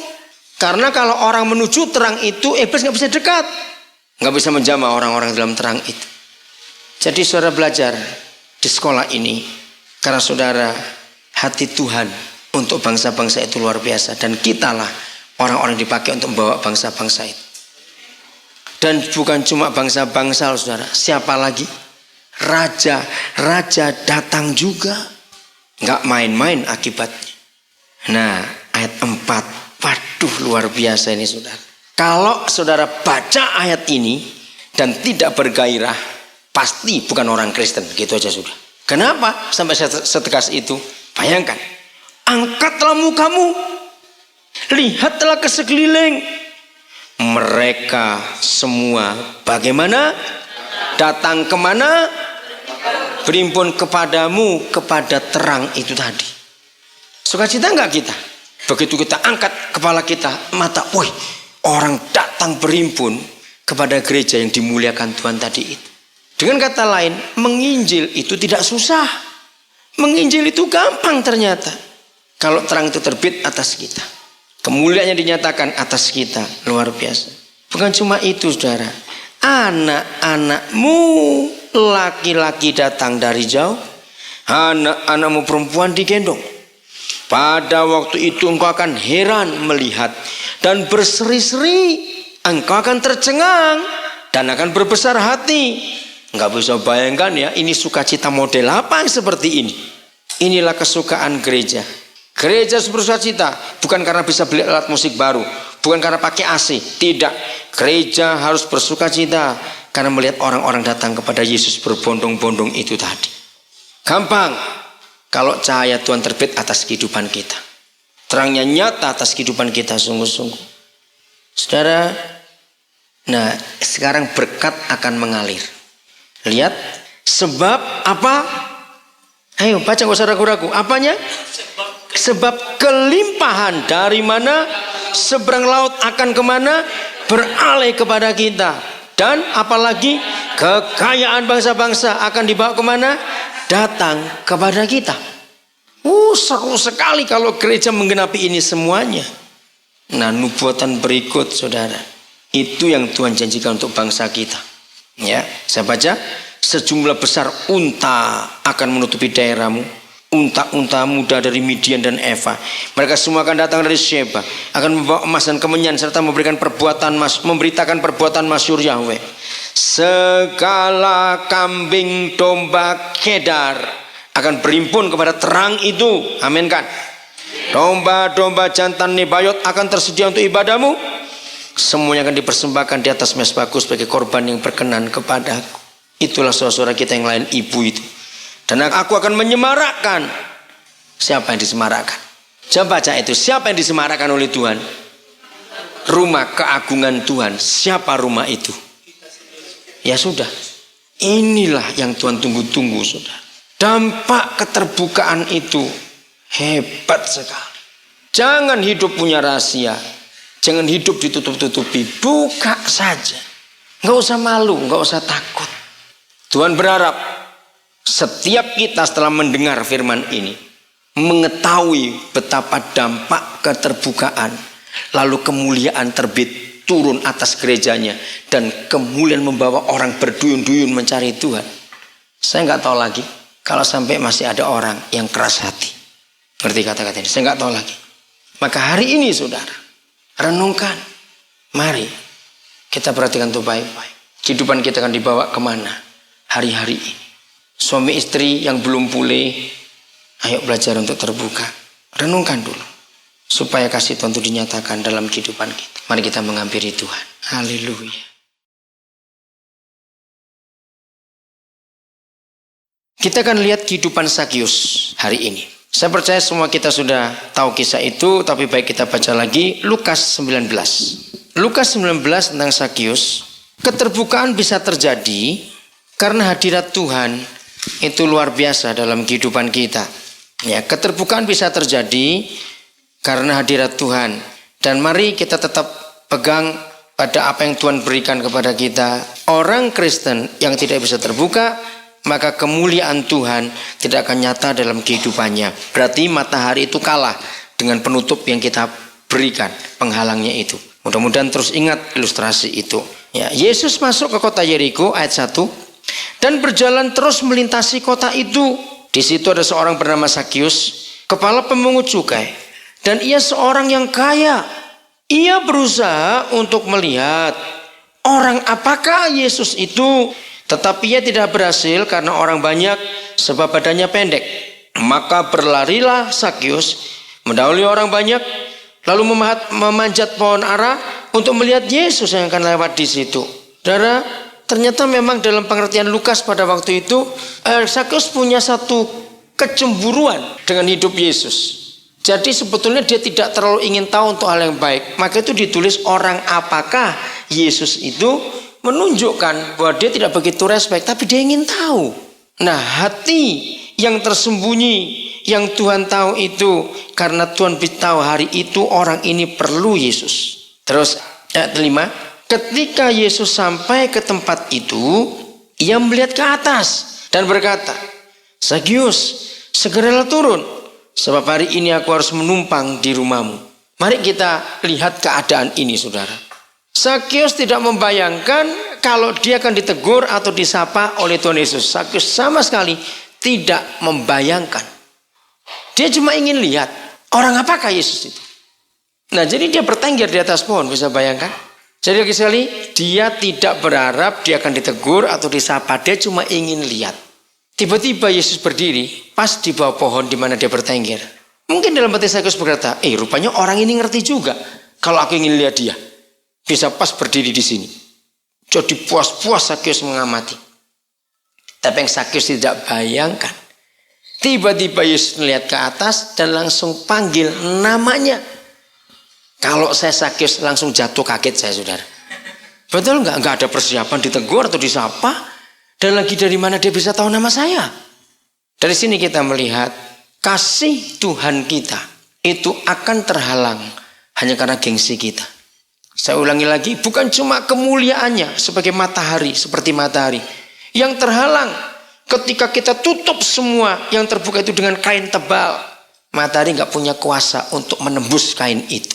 [SPEAKER 1] Karena kalau orang menuju terang itu, iblis gak bisa dekat, gak bisa menjamah orang-orang dalam terang itu. Jadi saudara belajar di sekolah ini, karena saudara hati Tuhan untuk bangsa-bangsa itu luar biasa. Dan kitalah orang-orang dipakai untuk membawa bangsa-bangsa itu. Dan bukan cuma bangsa-bangsa saudara, siapa lagi? Raja datang juga. Gak main-main akibatnya. Nah ayat 4, waduh luar biasa ini saudara. Kalau saudara baca ayat ini dan tidak bergairah, pasti bukan orang Kristen. Gitu aja sudah. Kenapa sampai setegas itu? Bayangkan, angkatlah mukamu, lihatlah ke sekeliling. Mereka semua bagaimana? Datang kemana? Berimpun kepadamu, kepada terang itu tadi. Sukacita enggak kita? Begitu kita angkat kepala kita, mata, woi, orang datang berimpun kepada gereja yang dimuliakan Tuhan tadi itu. Dengan kata lain, menginjil itu tidak susah. Menginjil itu gampang ternyata. Kalau terang itu terbit atas kita, kemuliaannya dinyatakan atas kita, luar biasa. Bukan cuma itu saudara, anak-anakmu laki-laki datang dari jauh, anak-anakmu perempuan digendong. Pada waktu itu engkau akan heran melihat dan berseri-seri, engkau akan tercengang dan akan berbesar hati. Enggak bisa bayangkan ya, ini sukacita model apa yang seperti ini. Inilah kesukaan gereja. Gereja bersukacita bukan karena bisa beli alat musik baru, bukan karena pakai AC, tidak. Gereja harus bersukacita karena melihat orang-orang datang kepada Yesus berbondong-bondong itu tadi. Gampang kalau cahaya Tuhan terbit atas kehidupan kita, terangnya nyata atas kehidupan kita sungguh-sungguh. Saudara, nah sekarang berkat akan mengalir. Lihat, sebab apa? Ayo baca, gak usah ragu-ragu. Apanya? Sebab kelimpahan dari mana? Seberang laut akan kemana? Beralih kepada kita. Dan apalagi kekayaan bangsa-bangsa akan dibawa kemana? Datang kepada kita. Seru sekali kalau gereja menggenapi ini semuanya. Nah nubuatan berikut saudara, itu yang Tuhan janjikan untuk bangsa kita. Ya, saya baca, sejumlah besar unta akan menutupi daerahmu, unta-unta muda dari Midian dan Eva. Mereka semua akan datang dari Sheba, akan membawa emas dan kemenyan serta memberitakan perbuatan masyhur Yahweh. Segala kambing domba Kedar akan berimpun kepada terang itu. Amin kan? Domba-domba jantan Nebayot akan tersedia untuk ibadahmu. Semuanya akan dipersembahkan di atas mezbahku sebagai korban yang berkenan kepadaku. Itulah saudara-saudara kita yang lain, ibu itu. Dan aku akan menyemarakkan. Siapa yang disemarakkan? Coba baca itu. Siapa yang disemarakkan oleh Tuhan? Rumah keagungan Tuhan. Siapa rumah itu? Ya sudah. Inilah yang Tuhan tunggu-tunggu saudara. Dampak keterbukaan itu hebat sekali. Jangan hidup punya rahasia. Jangan hidup ditutup-tutupi. Buka saja. Nggak usah malu, nggak usah takut. Tuhan berharap setiap kita setelah mendengar firman ini mengetahui betapa dampak keterbukaan, lalu kemuliaan terbit turun atas gerejanya, dan kemuliaan membawa orang berduyun-duyun mencari Tuhan. Saya nggak tahu lagi kalau sampai masih ada orang yang keras hati. Ngerti kata-kata ini? Saya nggak tahu lagi. Maka hari ini saudara, Renungkan. Mari kita perhatikan itu baik-baik. Kehidupan kita akan dibawa kemana hari-hari ini. Suami istri yang belum pulih, ayo belajar untuk terbuka. Renungkan dulu. Supaya kasih Tuhan itu dinyatakan dalam kehidupan kita. Mari kita menghampiri Tuhan. Haleluya. Kita akan lihat kehidupan Zakius hari ini. Saya percaya semua kita sudah tahu kisah itu, tapi baik kita baca lagi Lukas 19. Lukas 19 tentang Zakius. Keterbukaan bisa terjadi karena hadirat Tuhan itu luar biasa dalam kehidupan kita. Ya, keterbukaan bisa terjadi karena hadirat Tuhan. Dan mari kita tetap pegang pada apa yang Tuhan berikan kepada kita. Orang Kristen yang tidak bisa terbuka, maka kemuliaan Tuhan tidak akan nyata dalam kehidupannya. Berarti matahari itu kalah dengan penutup yang kita berikan, penghalangnya itu. Mudah-mudahan terus ingat ilustrasi itu. Ya, Yesus masuk ke kota Yeriko ayat 1 dan berjalan terus melintasi kota itu. Di situ ada seorang bernama Zakius, kepala pemungut cukai, dan ia seorang yang kaya. Ia berusaha untuk melihat orang apakah Yesus itu. Tetapi ia tidak berhasil karena orang banyak, sebab badannya pendek. Maka berlarilah Zakius mendahului orang banyak, lalu memanjat pohon ara untuk melihat Yesus yang akan lewat di situ. Saudara, ternyata memang dalam pengertian Lukas pada waktu itu, Zakius punya satu kecemburuan dengan hidup Yesus. Jadi sebetulnya dia tidak terlalu ingin tahu untuk hal yang baik. Maka itu ditulis orang apakah Yesus itu, menunjukkan bahwa dia tidak begitu respect, tapi dia ingin tahu. Nah, hati yang tersembunyi yang Tuhan tahu itu karena Tuhan beritahu hari itu orang ini perlu Yesus. Terus ayat 5, ketika Yesus sampai ke tempat itu, ia melihat ke atas dan berkata, Zakius, segeralah turun, sebab hari ini aku harus menumpang di rumahmu. Mari kita lihat keadaan ini, saudara. Zakius tidak membayangkan kalau dia akan ditegur atau disapa oleh Tuhan Yesus. Zakius sama sekali tidak membayangkan. Dia cuma ingin lihat orang apakah Yesus itu. Nah, jadi dia bertengger di atas pohon, bisa bayangkan? Jadi lagi sekali, dia tidak berharap dia akan ditegur atau disapa. Dia cuma ingin lihat. Tiba-tiba Yesus berdiri pas di bawah pohon di mana dia bertengger. Mungkin dalam hati Zakius berkata, rupanya orang ini ngerti juga kalau aku ingin lihat dia. Bisa pas berdiri di sini. Jadi puas-puas Zakius mengamati. Tapi yang Zakius tidak bayangkan, tiba-tiba Yesus melihat ke atas dan langsung panggil namanya. Kalau saya Zakius langsung jatuh kaget saya, saudara. Betul nggak? Nggak ada persiapan ditegur atau disapa. Dan lagi dari mana dia bisa tahu nama saya? Dari sini kita melihat kasih Tuhan kita itu akan terhalang hanya karena gengsi kita. Saya ulangi lagi, bukan cuma kemuliaannya sebagai matahari, seperti matahari. Yang terhalang ketika kita tutup semua yang terbuka itu dengan kain tebal. Matahari gak punya kuasa untuk menembus kain itu.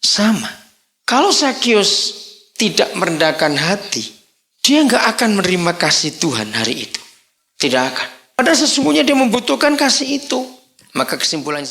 [SPEAKER 1] Sama, kalau Zakius tidak merendahkan hati, dia gak akan menerima kasih Tuhan hari itu. Tidak akan. Padahal sesungguhnya dia membutuhkan kasih itu. Maka kesimpulannya